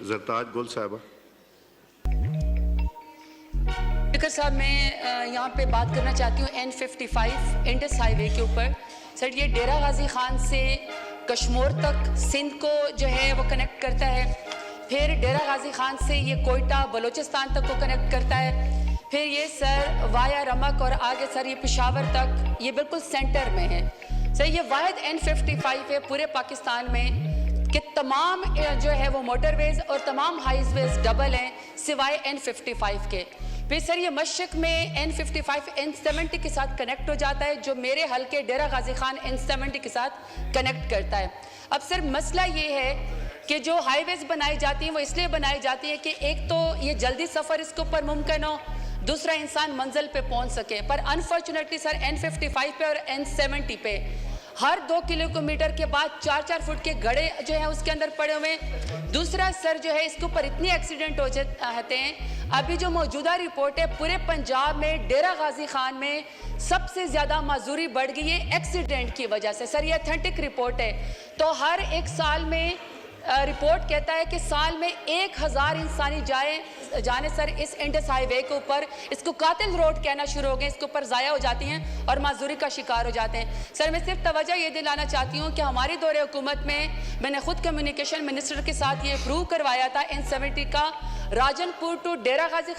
जरताज गुल साहबा। स्पीकर साहब, मैं यहाँ पे बात करना चाहती हूँ N55 इंडस हाईवे के ऊपर। सर, ये डेरा गाजी खान से कश्मीर तक सिंध को जो है वो कनेक्ट करता है, फिर डेरा गाजी खान से ये कोयटा बलूचिस्तान तक को कनेक्ट करता है, फिर ये सर वाया रमक और आगे सर ये पेशावर तक, ये बिल्कुल सेंटर में है। सर, ये वाहिद N55 है पूरे पाकिस्तान में कि तमाम जो है वो मोटरवेज और तमाम हाईवेज डबल हैं सिवाय N55 के। फिर सर ये मशरक में N55 N70 के साथ कनेक्ट हो जाता है, जो मेरे हल्के डेरा गाजी खान N70 के साथ कनेक्ट करता है। अब सर मसला ये है कि जो हाईवेज बनाई जाती हैं वो इसलिए बनाई जाती हैं कि एक तो ये जल्दी सफ़र इसके ऊपर मुमकिन हो, दूसरा इंसान मंजिल पे पहुंच सके। पर अनफॉर्चुनेटली सर N55 पे और N70 पे हर 2 किलोमीटर के बाद 4-4 फुट के गड्ढे जो है उसके अंदर पड़े हुए हैं। दूसरा सर जो है इसके ऊपर इतने एक्सीडेंट हो जाते हैं। अभी जो मौजूदा रिपोर्ट है, पूरे पंजाब में डेरा गाजी खान में सबसे ज़्यादा माजूरी बढ़ गई है एक्सीडेंट की वजह से। सर, ये ऑथेंटिक रिपोर्ट है। तो हर एक साल में रिपोर्ट कहता है कि साल में 1000 इंसानी जाने सर इस इंडस हाईवे के ऊपर, इसको कातिल रोड कहना शुरू हो गए, इसके ऊपर ज़ाया हो जाती हैं और माजूरी का शिकार हो जाते हैं। सर, मैं सिर्फ तवज्जो ये दिलाना चाहती हूँ कि हमारी दौरे हुकूमत में मैंने खुद कम्युनिकेशन मिनिस्टर के साथ ये अप्रूव करवाया था N70 का Rajanpur to Dera Ghazi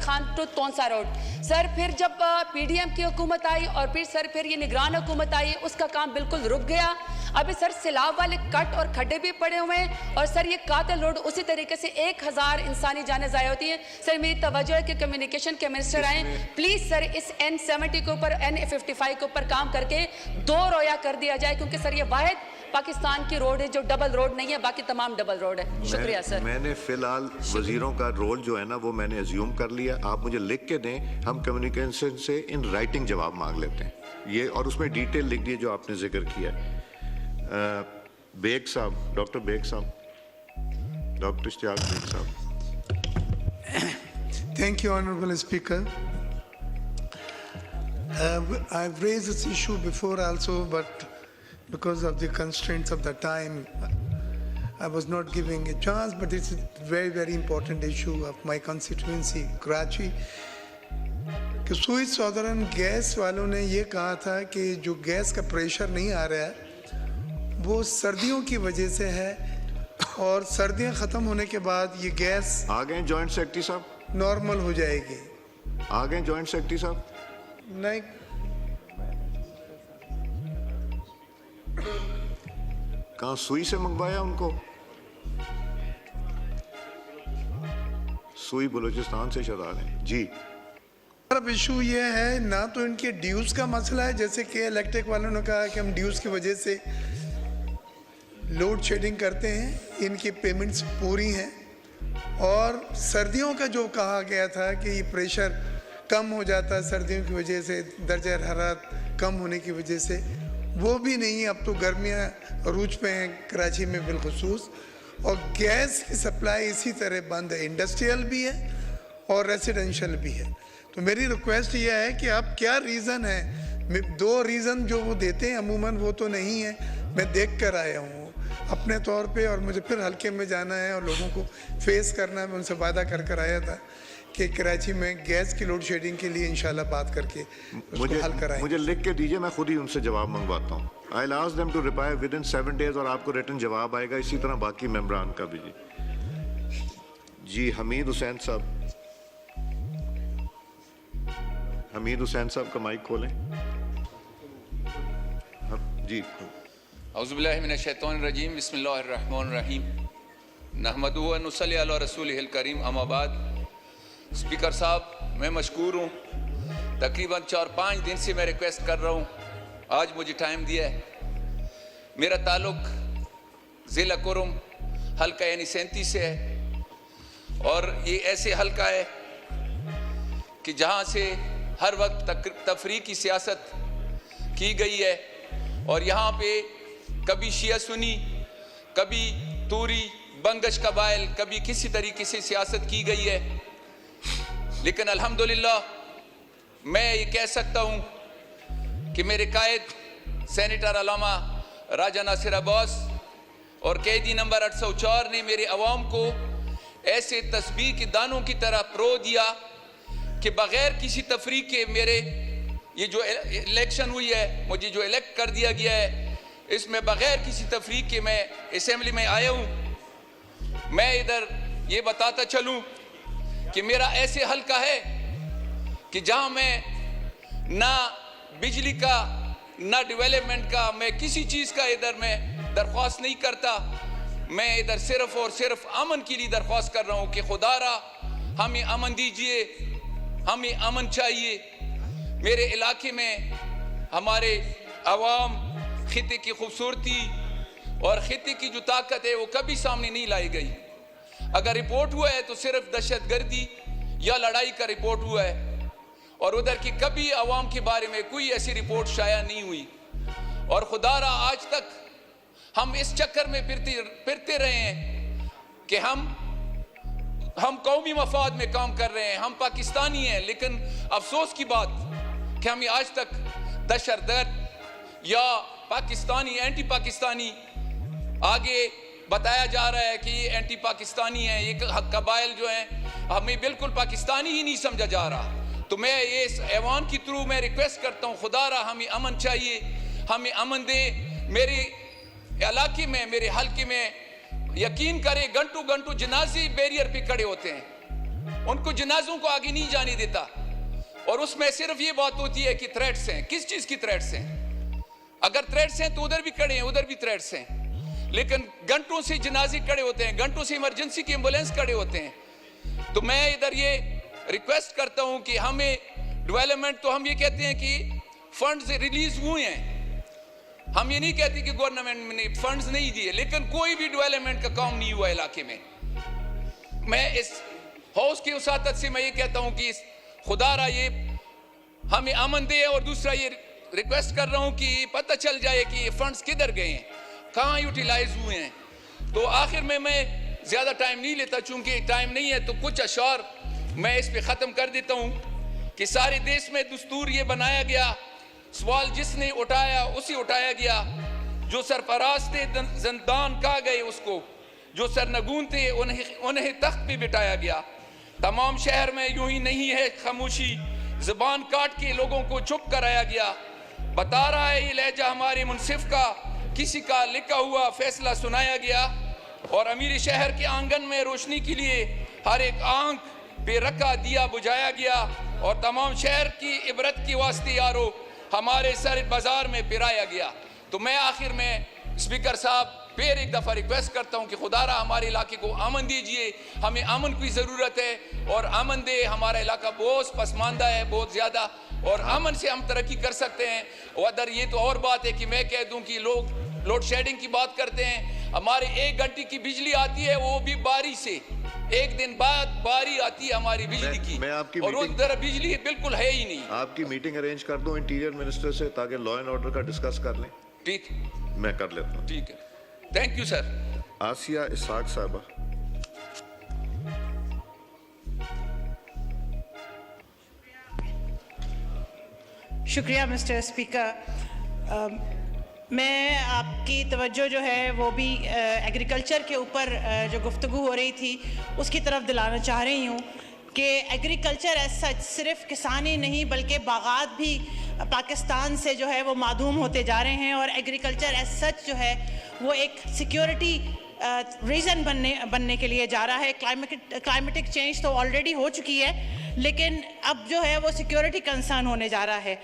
Khan to Taunsa road. Sir, फिर जब PDM की हुकूमत आई और फिर ये निगरान हुकूमत आई, उसका काम बिल्कुल रुक गया। अभी सर सैलाब वाले कट और खड्डे भी पड़े हुए हैं और सर ये कातिल रोड उसी तरीके से 1000 इंसानी जाने ज़ाया होती है। सर, मेरी तवज्जो है कि कम्युनिकेशन के मिनिस्टर आए, प्लीज़ सर इस N70 के ऊपर N55 के ऊपर काम करके 2 रोया कर दिया जाए, क्योंकि सर ये वाहिद पाकिस्तान की रोड है जो डबल रोड नहीं है, बाकी तमाम डबल रोड है। शुक्रिया सर। मैंने फिलहाल वजीरों का रोल जो है ना वो मैंने अज्यूम कर लिया। आप मुझे लिख के दें, हम कम्युनिकेशन से इन राइटिंग जवाब मांग लेते हैं ये, और उसमें डिटेल लिख दिए जो आपने जिक्र किया। बेग साहब, डॉक्टर बेग साहब, डॉक्टर इश्तियाक बेग साहब। Thank you, Honorable Speaker. I've raised this issue before also, but because of the constraints of the time, I was not giving a chance. But it's a very, very important issue of my constituency, Karachi. कि सुई सौदरन gas वालों ने ये कहा था कि जो gas का प्रेशर नहीं आ रहा है वो सर्दियों की वजह से है, और सर्दियां ख़त्म होने के बाद ये गैस आ गए जॉइंट सेक्रेटरी साहब, नॉर्मल हो जाएगी। आ गए जॉइंट सेक्रेटरी साहब। नहीं, कहाँ सुई से मंगवाया उनको? सुई बलूचिस्तान से शायद आ रहे हैं जी। अब इशू ये है ना तो इनके ड्यूज का मसला है, जैसे कि इलेक्ट्रिक वालों ने कहा कि हम ड्यूज की वजह से लोड शेडिंग करते हैं, इनकी पेमेंट्स पूरी हैं, और सर्दियों का जो कहा गया था कि ये प्रेशर कम हो जाता है सर्दियों की वजह से, दर्जा हरारत कम होने की वजह से, वो भी नहीं। अब तो गर्मियाँ अरूज पे हैं कराची में बिलखुसूस, और गैस की सप्लाई इसी तरह बंद है, इंडस्ट्रियल भी है और रेसिडेंशियल भी है। तो मेरी रिक्वेस्ट ये है कि अब क्या रीज़न है, 2 रीज़न जो वो देते हैं अमूमन वो तो नहीं है, मैं देख कर आया हूँ अपने तौर पे, और मुझे फिर हल्के में जाना है और लोगों को फेस करना है। मैं उनसे वादा कर आया था कि कराची में गैस की लोड शेडिंग के लिए इंशाल्लाह बात करके उसको हल कराएंगे। मुझे लिख के दीजिए, मैं खुद ही उनसे जवाब मंगवाता हूँ। I will ask them to reply within 7 days, और आपको रिटन जवाब आएगा। इसी तरह बाकी मेंबरान का भी जी। हमीद हुसैन साहब, हमीद हुसैन साहब का माइक खोलें जी। औज़ुबिल्लाहि मिनश्शैतानिर्रजीम, बिस्मिल्लाहिर्रहमानिर्रहीम, नहमदुहु व नुसल्ली अला रसूलिहिल करीम, अम्मा बाद। स्पीकर साहब, मैं मशकूर हूँ। तकरीबन 4-5 दिन से मैं रिक्वेस्ट कर रहा हूँ, आज मुझे टाइम दिया है। मेरा ताल्लुक़ ज़िला कुरुम हल्का N37 से है, और ये ऐसे हल्का है कि जहाँ से हर वक्त तफरीकी सियासत की गई है, और यहाँ पे कभी शिया सुनी, कभी तूरी बंगश कबाइल, कभी किसी तरीके से सियासत की गई है। लेकिन अल्हम्दुलिल्लाह मैं ये कह सकता हूँ कि मेरे कायद सेनेटर अल्लामा राजा नासिर अब्बास और कैदी नंबर 804 ने मेरे अवाम को ऐसे तस्बीह के दानों की तरह परो दिया कि बग़ैर किसी तफरीक के मेरे ये जो इलेक्शन हुई है, मुझे जो इलेक्ट कर दिया गया है, इसमें बग़ैर किसी तफरीक के मैं असेंबली में आया हूँ। मैं इधर ये बताता चलूँ कि मेरा ऐसे हल्का है कि जहाँ मैं ना बिजली का ना डेवलपमेंट का, मैं किसी चीज़ का इधर मैं दरख्वास्त नहीं करता। मैं इधर सिर्फ़ और सिर्फ अमन के लिए दरख्वास्त कर रहा हूँ कि खुदारा हमें अमन दीजिए, हमें अमन चाहिए। मेरे इलाके में हमारे अवाम खिते की खूबसूरती और खिते की जो ताकत है वो कभी सामने नहीं लाई गई। अगर रिपोर्ट हुआ है तो सिर्फ दहशतगर्दी या लड़ाई का रिपोर्ट हुआ है और उधर की कभी अवाम के बारे में कोई ऐसी रिपोर्ट शाया नहीं हुई। और खुदारा आज तक हम इस चक्कर में फिरते रहे हैं कि हम कौमी मफाद में काम कर रहे हैं, हम पाकिस्तानी हैं, लेकिन अफसोस की बात कि हमें आज तक दहशतगर्द या पाकिस्तानी एंटी पाकिस्तानी आगे बताया जा रहा है कि ये एंटी पाकिस्तानी है, ये कबाइल जो हैं हमें बिल्कुल पाकिस्तानी ही नहीं समझा जा रहा। तो मैं ये इस ऐवान की थ्रू मैं रिक्वेस्ट करता हूँ, खुदारा हमें अमन चाहिए, हमें अमन दे। मेरे इलाके में, मेरे हल्के में यकीन करें घंटों घंटों जनाजे बैरियर पे खड़े होते हैं, उनको जनाजों को आगे नहीं जाने देता। और उसमें सिर्फ ये बात होती है कि थ्रेट्स हैं। किस चीज़ की थ्रेट्स हैं? अगर थ्रेट्स हैं तो उधर भी खड़े हैं, उधर भी थ्रेट्स हैं, लेकिन घंटों से जनाजे खड़े होते हैं, घंटों से इमरजेंसी की एम्बुलेंस खड़े होते हैं। तो मैं इधर ये रिक्वेस्ट करता हूँ कि हमें डेवलपमेंट, तो हम ये कहते हैं कि फंड्स रिलीज हुए हैं, हम ये नहीं कहते कि गवर्नमेंट ने फंड्स नहीं दिए, लेकिन कोई भी डेवलपमेंट का काम नहीं हुआ इलाके में। मैं इस हाउस की उसातत से मैं ये कहता हूँ कि खुदारा ये हमें अमन दे। और दूसरा ये रिक्वेस्ट कर रहा हूँ कि पता चल जाए कि ये फंड्स किधर गए हैं, कहाँ यूटिलाइज हुए हैं। तो आखिर में मैं ज़्यादा टाइम नहीं लेता, चूँकि टाइम नहीं है, तो कुछ अशार मैं इस पे ख़त्म कर देता हूँ कि सारे देश में दस्तूर ये बनाया गया, सवाल जिसने उठाया उसी उठाया गया, जो सरफराज थे ज़िंदान कहा गए उसको, जो सरनगून थे उन्हें तख्त पे बिठाया गया। तमाम शहर में यूं ही नहीं है खामोशी, ज़बान काट के लोगों को चुप कराया गया। बता रहा है ये लहजा हमारे मुनसिफ का, किसी का लिखा हुआ फैसला सुनाया गया। और अमीर शहर के आंगन में रोशनी के लिए हर एक आंख पे रखा दिया बुझाया गया, और तमाम शहर की इबरत के वास्ते यारो हमारे सर बाजार में पिराया गया। तो मैं आखिर में स्पीकर साहब फिर एक दफ़ा रिक्वेस्ट करता हूँ कि खुदारा हमारे इलाके को अमन दीजिए, हमें अमन की ज़रूरत है, और अमन दे। हमारा इलाका बहुत पसमानदा है, बहुत ज़्यादा, और अमन से हम तरक्की कर सकते हैं। और अदर ये तो और बात है कि मैं कह दूँ कि लोग लोड शेडिंग की बात करते हैं, हमारे 1 घंटे की बिजली आती है, वो भी बारी से, एक दिन बाद बारी आती है हमारी बिजली की, और उस तरह बिजली बिल्कुल है ही नहीं। आपकी मीटिंग अरेंज कर दूं इंटीरियर मिनिस्टर से, ताकि लॉ एंड ऑर्डर का डिस्कस कर लें। ठीक, मैं कर लेता हूँ। ठीक है, thank you sir. Asiya Ishaq साहबा। शुक्रिया मिस्टर स्पीकर। मैं आपकी तवज्जो जो है वो भी एग्रीकल्चर के ऊपर जो गुफ्तगू हो रही थी उसकी तरफ दिलाना चाह रही हूँ कि एग्रीकल्चर एज सच सिर्फ किसान ही नहीं बल्कि बागात भी पाकिस्तान से जो है वो मादूम होते जा रहे हैं, और एग्रीकल्चर एज सच जो है वो एक सिक्योरिटी रीज़न बनने के लिए जा रहा है। क्लाइमेटिक चेंज तो ऑलरेडी हो चुकी है, लेकिन अब जो है वो सिक्योरिटी कंसर्न होने जा रहा है।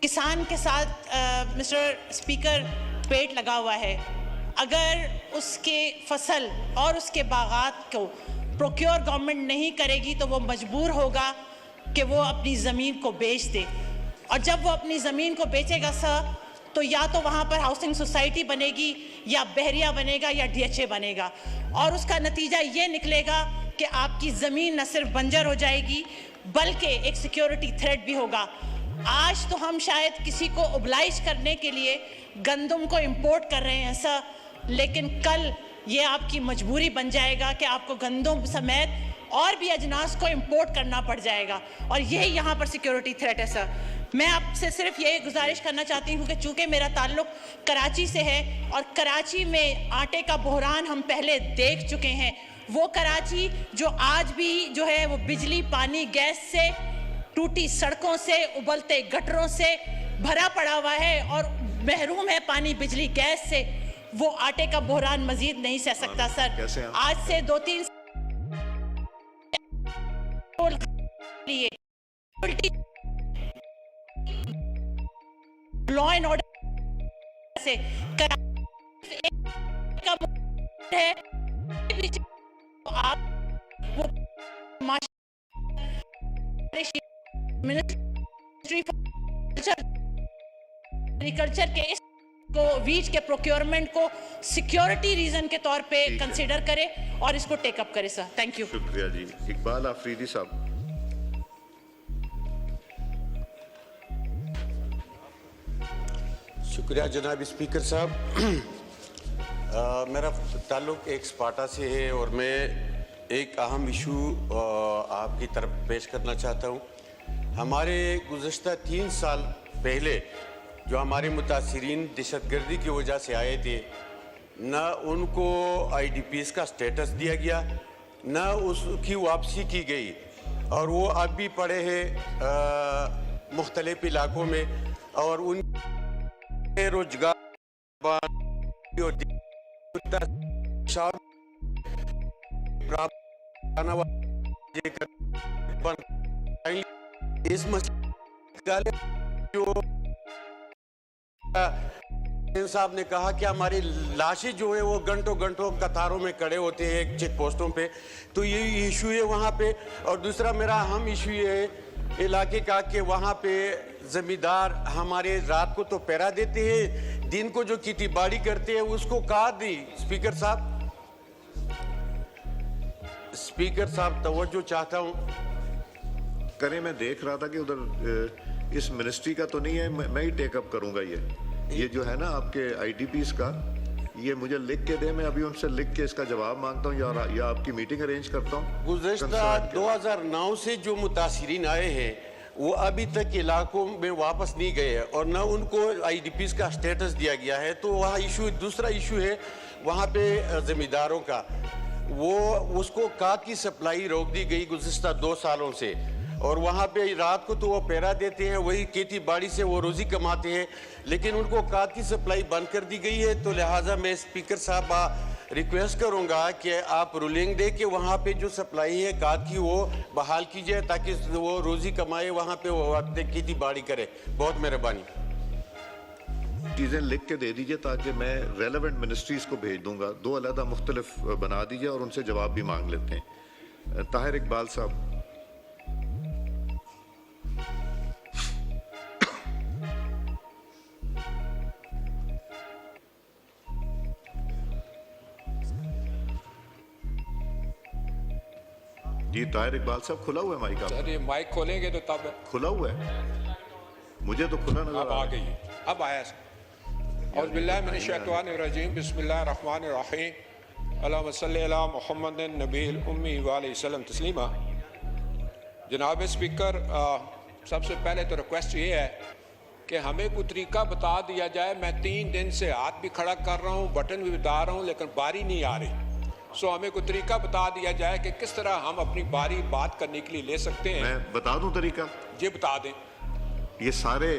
किसान के साथ मिस्टर स्पीकर पेट लगा हुआ है। अगर उसके फसल और उसके बागात को प्रोक्योर गवर्नमेंट नहीं करेगी तो वो मजबूर होगा कि वो अपनी ज़मीन को बेच दे, और जब वो अपनी ज़मीन को बेचेगा सर, तो या तो वहाँ पर हाउसिंग सोसाइटी बनेगी, या बहरिया बनेगा, या DHA बनेगा, और उसका नतीजा ये निकलेगा कि आपकी ज़मीन न सिर्फ बंजर हो जाएगी बल्कि एक सिक्योरिटी थ्रेट भी होगा। आज तो हम शायद किसी को ओब्लाइज करने के लिए गंदम को इंपोर्ट कर रहे हैं सर, लेकिन कल ये आपकी मजबूरी बन जाएगा कि आपको गंदम समेत और भी अजनास को इंपोर्ट करना पड़ जाएगा, और यही यहाँ पर सिक्योरिटी थ्रेट है सर। मैं आपसे सिर्फ ये गुजारिश करना चाहती हूँ कि चूँकि मेरा ताल्लुक कराची से है और कराची में आटे का बहरान हम पहले देख चुके हैं, वो कराची जो आज भी जो है वो बिजली, पानी, गैस से, टूटी सड़कों से, उबलते गटरों से भरा पड़ा हुआ है और महरूम है पानी, बिजली, गैस से, वो आटे का बहरान मजीद नहीं सह सकता सर। आज से 2-3 लिए लॉ एंड ऑर्डर से है, आप वो मिनिस्ट्री एग्रीकल्चर के इस को वीज के प्रोक्योरमेंट को सिक्योरिटी रीजन के तौर पे कंसीडर करे और इसको टेकअप करे सर। Thank you. शुक्रिया जी। इकबाल आफरीदी साहब। शुक्रिया जनाब स्पीकर साहब। मेरा ताल्लुक एक स्पाटा से है और मैं एक अहम इशू आपकी तरफ पेश करना चाहता हूँ। हमारे गुज़श्ता 3 साल पहले जो हमारे मुतासिरीन दहशतगर्दी की वजह से आए थे, न उनको IDPs का स्टेटस दिया गया, न उसकी वापसी की गई, और वो अब भी पड़े हैं मुख्तलिफ इलाकों में, और उन रोजगार इस मसले जो साहब ने कहा कि हमारी लाशें जो है वो घंटों घंटों कतारों में खड़े होते हैं चेक पोस्टों पे, तो ये इशू है वहाँ पे। और दूसरा मेरा अहम इशू ये है इलाके का कि वहाँ पे जमींदार हमारे रात को तो पहरा देते हैं, दिन को जो खेती बाड़ी करते हैं उसको काट दी। स्पीकर साहब तवज्जो चाहता हूँ करें। मैं देख रहा था कि उधर इस मिनिस्ट्री का तो नहीं है, मैं ही टेकअप करूंगा। ये जो है ना आपके IDPs का, ये मुझे लिख के दे, मैं अभी उनसे लिख के इसका जवाब मांगता हूँ या आपकी मीटिंग अरेंज करता हूँ। गुज़श्ता 2009 से जो मुतासिरीन आए हैं वो अभी तक इलाकों में वापस नहीं गए और न उनको IDPs का स्टेटस दिया गया है। तो वहाँ इशू, दूसरा इशू है वहाँ पे ज़मींदारों का, वो उसको खाद की सप्लाई रोक दी गई गुज़श्ता 2 सालों से, और वहाँ पे रात को तो वो पहरा देते हैं, वही खेती बाड़ी से वो रोज़ी कमाते हैं, लेकिन उनको खाद की सप्लाई बंद कर दी गई है। तो लिहाजा मैं स्पीकर साहब रिक्वेस्ट करूँगा कि आप रूलिंग दे के वहाँ पे जो सप्लाई है खाद की वो बहाल की जाए, ताकि वो रोज़ी कमाए, वहाँ पे वो खेती बाड़ी करे। बहुत मेहरबानी। चीज़ें लिख के दे दीजिए ताकि मैं रेलेवेंट मिनिस्ट्रीज़ को भेज दूंगा, 2 अलग मुख्तलिफ बना दीजिए और उनसे जवाब भी मांग लेते हैं। ताहिर इकबाल साहब। जी ताहिर इकबाल साहब, खुला हुआ है माइक आप? सर ये माइक खोलेंगे तो तब खुला हुआ है, मुझे तो खुला नजर आ गई है, अब आया सर। औज़ बिल्लाहि मिनश शैतानिर रजीम, बिस्मिल्लाहिर रहमानिर रहीम, अल्लाहुम्मा सल्लि अला मुहम्मदिन नबील उम्मी व अलैहि सल्लम तस्लीमा। जनाब स्पीकर, सबसे पहले तो रिक्वेस्ट ये है कि हमें कोई तरीका बता दिया जाए। मैं 3 दिन से हाथ भी खड़ा कर रहा हूँ, बटन भी बता रहा हूँ, लेकिन बारी नहीं आ रही। सो हमें कोई तरीका बता दिया जाए कि किस तरह हम अपनी बारी बात करने के लिए ले सकते हैं। मैं बता दूं तरीका? ये बता दें। ये सारे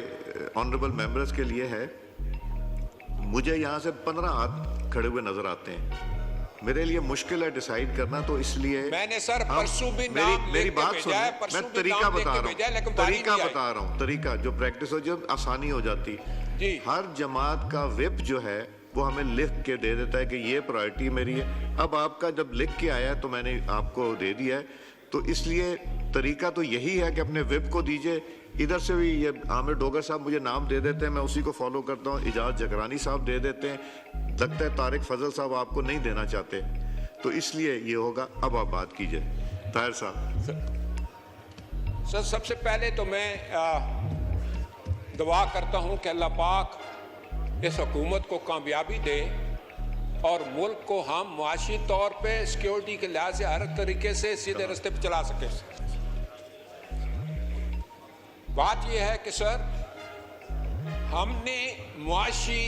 ऑनरेबल मेंबर्स के लिए है। मुझे यहाँ से 15 हाथ खड़े हुए नजर आते हैं, मेरे लिए मुश्किल है डिसाइड करना, तो इसलिए मैंने सर परसों भी नाम मेरी बात सुनिए, मैं तरीका बता रहा हूँ, तरीका जो प्रैक्टिस हो जाए आसानी हो जाती। हर जमात का विप जो है वो हमें लिख के दे देता है कि ये प्रायोरिटी मेरी है। अब आपका जब लिख के आया है तो मैंने आपको दे दिया है, तो इसलिए तरीका तो यही है कि अपने विप को दीजिए। इधर से भी ये आमिर डोगर साहब मुझे नाम दे देते हैं, मैं उसी को फॉलो करता हूँ। इजाज़ जकरानी साहब दे देते हैं, लगता है तारिक फजल साहब आपको नहीं देना चाहते, तो इसलिए ये होगा। अब आप बात कीजिए ताहिर साहब। सर सबसे पहले तो मैं दुआ करता हूँ कि अल्लाह पाक इस हुकूमत को कामयाबी दे और मुल्क को हम मुआशी तौर पे सिक्योरिटी के लिहाज से हर तरीके से सीधे रास्ते पे चला सके। बात यह है कि सर, हमने मुआशी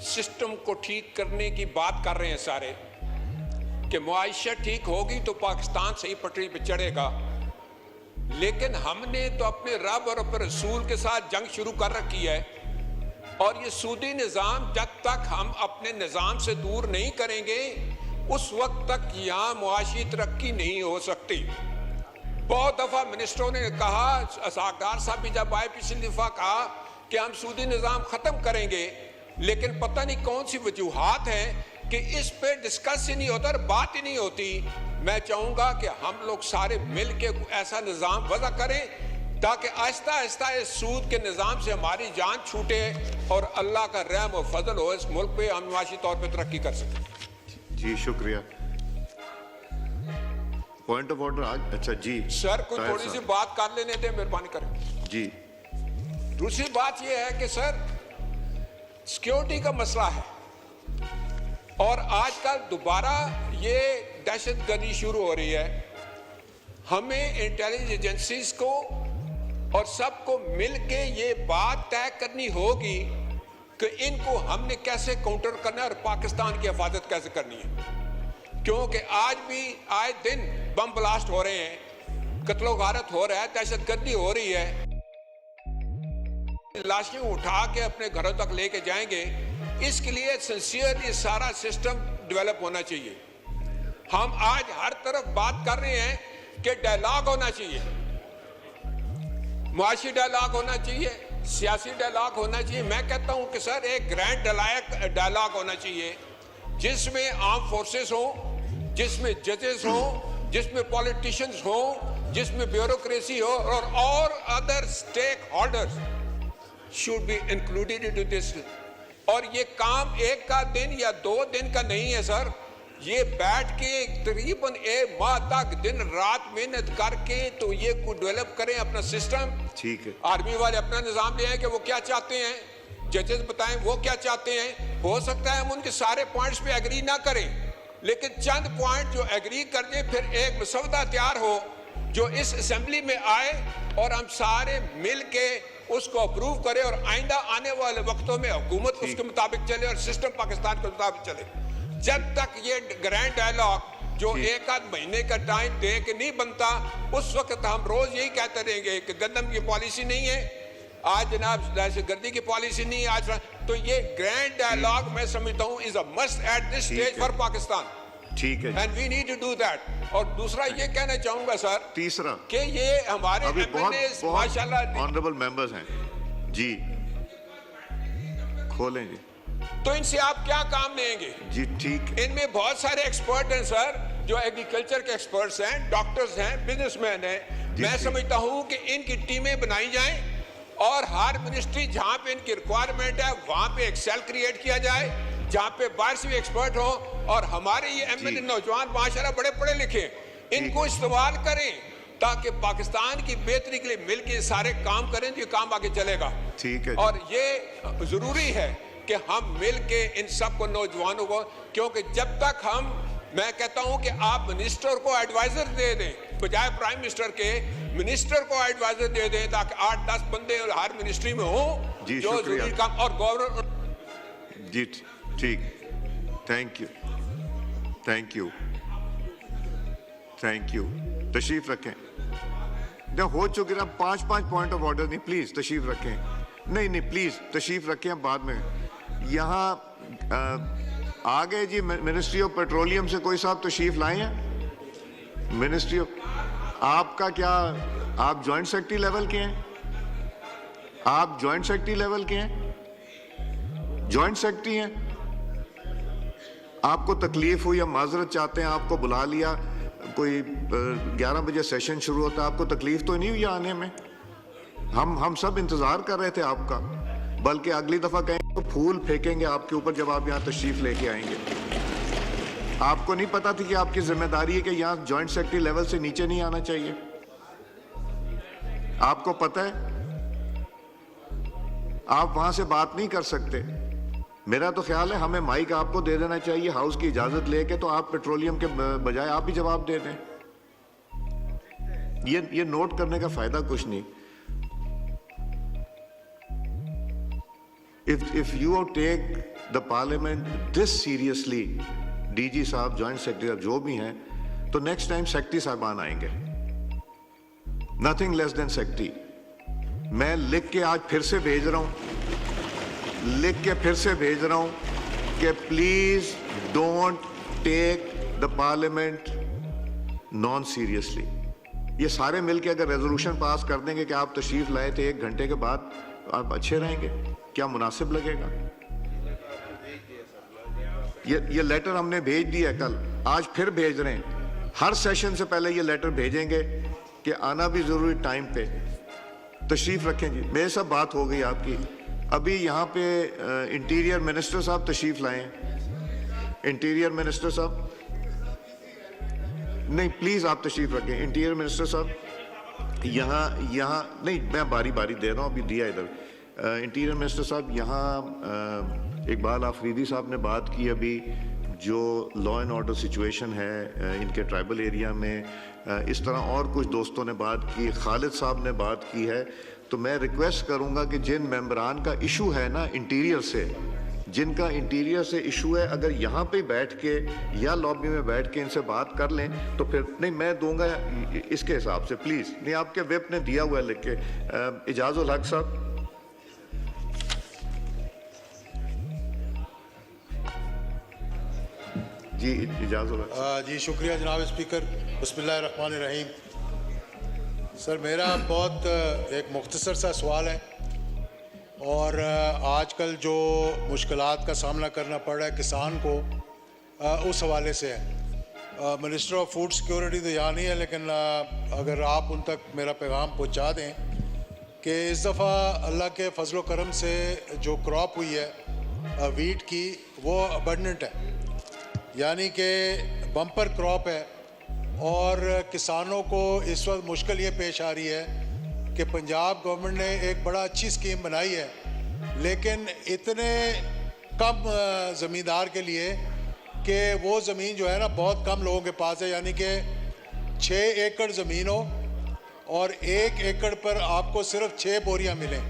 सिस्टम को ठीक करने की बात कर रहे हैं सारे, कि मुआशत ठीक होगी तो पाकिस्तान सही पटरी पे चढ़ेगा, लेकिन हमने तो अपने रब और अपने रसूल के साथ जंग शुरू कर रखी है। और ये सूदी निज़ाम जब तक हम अपने निज़ाम से दूर नहीं करेंगे उस वक्त तक यहाँ मुआशी तरक्की नहीं हो सकती। बहुत दफ़ा मिनिस्टरों ने कहा, सागदार साहब भी जब आए पिछली दफ़ा कहा कि हम सूदी निज़ाम ख़त्म करेंगे, लेकिन पता नहीं कौन सी वजूहात हैं कि इस पे डिस्कस ही नहीं होता और बात ही नहीं होती। मैं चाहूँगा कि हम लोग सारे मिल के ऐसा निज़ाम वज़ा करें ताकि आहिस्ता आहिस्ता इस सूद के निज़ाम से हमारी जान छूटे और अल्लाह का रहम और फजल हो इस मुल्क पे, हम माशी तौर पे तरक्की कर सकें। जी शुक्रिया। पॉइंट ऑफ ऑर्डर आज, अच्छा जी सर, कोई थोड़ी सी बात कर लेने दें, मेहरबानी करें जी। दूसरी बात यह है कि सर, सिक्योरिटी का मसला है और आजकल दोबारा ये दहशतगर्दी शुरू हो रही है। हमें इंटेलिजेंस एजेंसीज को और सबको मिलके ये बात तय करनी होगी कि इनको हमने कैसे काउंटर करना है और पाकिस्तान की हिफाजत कैसे करनी है, क्योंकि आज भी आए दिन बम ब्लास्ट हो रहे हैं, कत्लो गारत हो रहा है, दहशतगर्दी हो रही है। लाशें उठा के अपने घरों तक लेके जाएंगे, इसके लिए सिंसियरली सारा सिस्टम डेवलप होना चाहिए। हम आज हर तरफ बात कर रहे हैं कि डायलॉग होना चाहिए, मुआशी डायलॉग होना चाहिए, सियासी डायलॉग होना चाहिए। मैं कहता हूं कि सर एक ग्रैंड डायलॉग होना चाहिए जिसमें आर्म फोर्सेस हो, जिसमें जजेस हो, जिसमें पॉलिटिशियंस हो, जिसमें ब्यूरोक्रेसी हो और other stakeholders should be included into this. और ये काम एक का दिन या 2 दिन का नहीं है सर, ये बैठ के तकरीबन 1 माह तक दिन रात मेहनत करके तो ये को डेवलप करें अपना सिस्टम। ठीक है। आर्मी वाले अपना निज़ाम ले आए कि वो क्या चाहते हैं, जजेस बताएं वो क्या चाहते हैं। हो सकता है हम उनके सारे पॉइंट्स पे एग्री ना करें, लेकिन चंद पॉइंट जो एग्री कर दें, फिर एक मसौदा तैयार हो जो इस असेंबली में आए और हम सारे मिल के उसको अप्रूव करें और आइंदा आने वाले वक्तों में हुकूमत उसके मुताबिक चले और सिस्टम पाकिस्तान के मुताबिक चले। जब तक ये ग्रैंड डायलॉग जो 1 आध महीने का टाइम दे के नहीं बनता, उस वक्त हम रोज यही कहते रहेंगे कि गंदम की पॉलिसी नहीं है, आज जनाब दहशतगर्दी की पॉलिसी नहीं है आज। तो ये ग्रैंड डायलॉग मैं समझता हूँ is a must at this stage for Pakistan. ठीक है, and we need to do that. और दूसरा ये कहना चाहूंगा सर, तीसरा कि ये हमारे एमएनएस माशाल्लाह ऑनरेबल मेंबर्स हैं जी, खोलें जी, तो इनसे आप क्या काम लेंगे जी। ठीक, इनमें बहुत सारे एक्सपर्ट हैं सर, जो एग्रीकल्चर के एक्सपर्ट्स हैं, डॉक्टर्स हैं, बिजनेसमैन हैं। मैं समझता हूं कि इनकी टीमें बनाई जाएं और हर मिनिस्ट्री जहां पे इनकी रिक्वायरमेंट है वहां पे एक सेल क्रिएट किया जाए जहां पे बाहर से भी एक्सपर्ट हो। और हमारे ये एमएनए नौजवान माशाल्लाह बड़े पढ़े लिखे, इनको इस्तेमाल करें ताकि पाकिस्तान की बेहतरी के लिए मिलकर सारे काम करें तो ये काम आगे चलेगा। ठीक है। और ये जरूरी है कि हम मिल के इन सबको नौजवानों को, क्योंकि जब तक हम, मैं कहता हूं कि आप मिनिस्टर को एडवाइजर दे दें बजाय प्राइम मिनिस्टर के, मिनिस्टर को एडवाइजर दे दें ताकि 8-10 बंदे हर मिनिस्ट्री में हो जो जरूरी काम। और गवर्नर जी ठीक, thank you, thank you, thank you. तशरीफ रखें, हो चुके ना 5 पॉइंट ऑफ ऑर्डर, नहीं प्लीज तशरीफ रखें, नहीं प्लीज तशरीफ रखें, बाद में यहाँ आ गए जी। मिनिस्ट्री ऑफ पेट्रोलियम से कोई साहब तशरीफ लाए हैं? मिनिस्ट्री ऑफ, आपका क्या, आप जॉइंट सेक्रेटरी लेवल के हैं? आप जॉइंट सेक्रेटरी लेवल के हैं? जॉइंट सेक्रेटरी हैं? आपको तकलीफ हुई या माजरत चाहते हैं, आपको बुला लिया, कोई 11 बजे सेशन शुरू होता है, आपको तकलीफ तो नहीं हुई आने में? हम सब इंतजार कर रहे थे आपका, बल्कि अगली दफा कहेंगे तो फूल फेंकेंगे आपके ऊपर जब आप यहाँ तशरीफ लेके आएंगे। आपको नहीं पता थी कि आपकी जिम्मेदारी है कि यहाँ जॉइंट सेक्रेटरी लेवल से नीचे नहीं आना चाहिए? आपको पता है आप वहां से बात नहीं कर सकते, मेरा तो ख्याल है हमें माइक आपको दे देना चाहिए हाउस की इजाजत लेके, तो आप पेट्रोलियम के बजाय आप ही जवाब दे दें। ये नोट करने का फायदा कुछ नहीं। If you take the parliament this seriously, DG साहब, जॉइंट सेक्रेटरी साहब जो भी हैं, तो नेक्स्ट टाइम सेक्रेटरी साहबान आएंगे, नथिंग लेस देन सेक्रेटरी। मैं लिख के आज फिर से भेज रहा हूं कि please don't take the parliament non seriously. ये सारे मिलके अगर रेजोल्यूशन पास कर देंगे कि आप तशरीफ लाए थे 1 घंटे के बाद, आप अच्छे रहेंगे, क्या मुनासिब लगेगा? ये लेटर हमने भेज दिया कल, आज फिर भेज रहे हैं। हर सेशन से पहले ये लेटर भेजेंगे कि आना भी जरूरी टाइम पे। तशरीफ रखें जी। मेरे साथ बात हो गई आपकी। अभी यहाँ पे इंटीरियर मिनिस्टर साहब तशरीफ लाए। इंटीरियर मिनिस्टर साहब, नहीं प्लीज आप तशरीफ रखें। इंटीरियर मिनिस्टर साहब यहाँ नहीं, मैं बारी बारी दे रहा हूँ, अभी दिया इधर। इंटीरियर मिनिस्टर साहब यहाँ इकबाल आफरीदी साहब ने बात की अभी, जो लॉ एंड ऑर्डर सिचुएशन है इनके ट्राइबल एरिया में, इस तरह और कुछ दोस्तों ने बात की, खालिद साहब ने बात की है। तो मैं रिक्वेस्ट करूंगा कि जिन मेंबरान का इशू है ना इंटीरियर से, जिनका इंटीरियर से इशू है, अगर यहाँ पे बैठ के या लॉबी में बैठ के इनसे बात कर लें तो फिर नहीं, मैं दूंगा इसके हिसाब से, प्लीज़। नहीं, आपके विप ने दिया हुआ है लिख के। इजाजुल हक साहब। जी इजाजुल हक। जी शुक्रिया जनाब स्पीकर। बिस्मिल्लाहिर्रहमानिर्रहीम। सर मेरा बहुत एक मुख्तसर सा सवाल है, और आजकल जो मुश्किलात का सामना करना पड़ रहा है किसान को, उस हवाले से है। मिनिस्टर ऑफ फूड सिक्योरिटी तो यहाँ नहीं है, लेकिन अगर आप उन तक मेरा पैगाम पहुँचा दें कि इस दफ़ा अल्लाह के फजलो करम से जो क्रॉप हुई है वीट की, वो अबंडेंट है, यानी कि बम्पर क्रॉप है। और किसानों को इस वक्त मुश्किल ये पेश आ रही है कि पंजाब गवर्नमेंट ने एक बड़ा अच्छी स्कीम बनाई है, लेकिन इतने कम ज़मींदार के लिए कि वो ज़मीन जो है ना बहुत कम लोगों के पास है, यानी कि 6 एकड़ ज़मीन हो और 1 एकड़ पर आपको सिर्फ 6 बोरियां मिलें,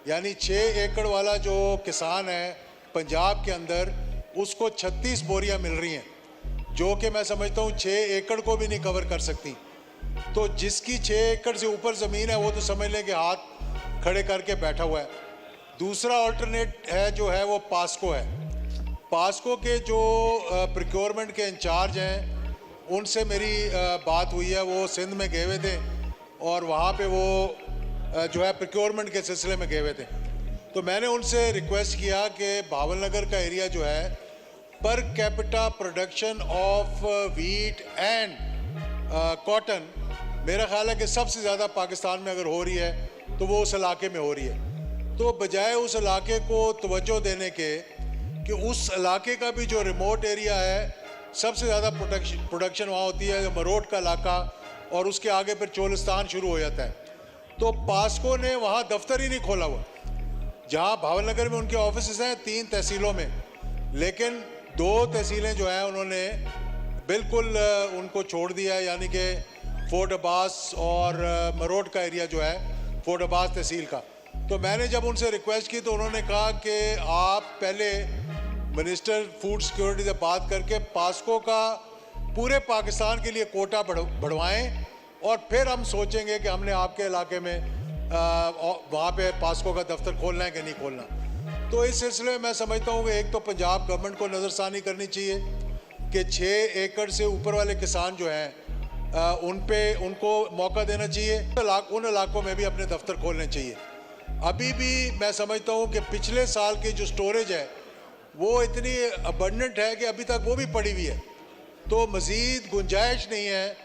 यानी 6 एकड़ वाला जो किसान है पंजाब के अंदर, उसको 36 बोरियां मिल रही हैं, जो कि मैं समझता हूँ 6 एकड़ को भी नहीं कवर कर सकती। तो जिसकी 6 एकड़ से ऊपर ज़मीन है वो तो समझ लें कि हाथ खड़े करके बैठा हुआ है। दूसरा अल्टरनेट है जो है वो पास्को है। पास्को के जो प्रोक्योरमेंट के इंचार्ज हैं, उनसे मेरी बात हुई है, वो सिंध में गए हुए थे और वहाँ पे वो जो है प्रोक्योरमेंट के सिलसिले में गए हुए थे। तो मैंने उनसे रिक्वेस्ट किया कि भावलनगर का एरिया जो है, per capita production of wheat and cotton, मेरा ख्याल है कि सबसे ज़्यादा पाकिस्तान में अगर हो रही है तो वो उस इलाके में हो रही है। तो बजाय उस इलाके को तवज्जो देने के कि उस इलाके का भी जो रिमोट एरिया है, सबसे ज़्यादा प्रोडक्शन वहाँ होती है, मरोट का इलाका, और उसके आगे फिर चोलिस्तान शुरू हो जाता है। तो पास्को ने वहाँ दफ्तर ही नहीं खोला हुआ, जहाँ भावलनगर में उनके ऑफिस हैं 3 तहसीलों में, लेकिन 2 तहसीलें जो हैं उन्होंने बिल्कुल उनको छोड़ दिया है, यानी कि फोर्ट अब्बास और मरोट का एरिया जो है फोर्ट अब्बास तहसील का। तो मैंने जब उनसे रिक्वेस्ट की तो उन्होंने कहा कि आप पहले मिनिस्टर फूड सिक्योरिटी से बात करके पास्को का पूरे पाकिस्तान के लिए कोटा बढ़वाएं, और फिर हम सोचेंगे कि हमने आपके इलाके में वहाँ पे पास्को का दफ्तर खोलना है कि नहीं खोलना। तो इस सिलसिले में मैं समझता हूँ कि एक तो पंजाब गवर्नमेंट को नज़रसानी करनी चाहिए कि 6 एकड़ से ऊपर वाले किसान जो हैं उनको मौका देना चाहिए, उन इलाकों में भी अपने दफ्तर खोलने चाहिए। अभी भी मैं समझता हूँ कि पिछले साल की जो स्टोरेज है वो इतनी अबंडेंट है कि अभी तक वो भी पड़ी हुई है, तो मज़ीद गुंजाइश नहीं है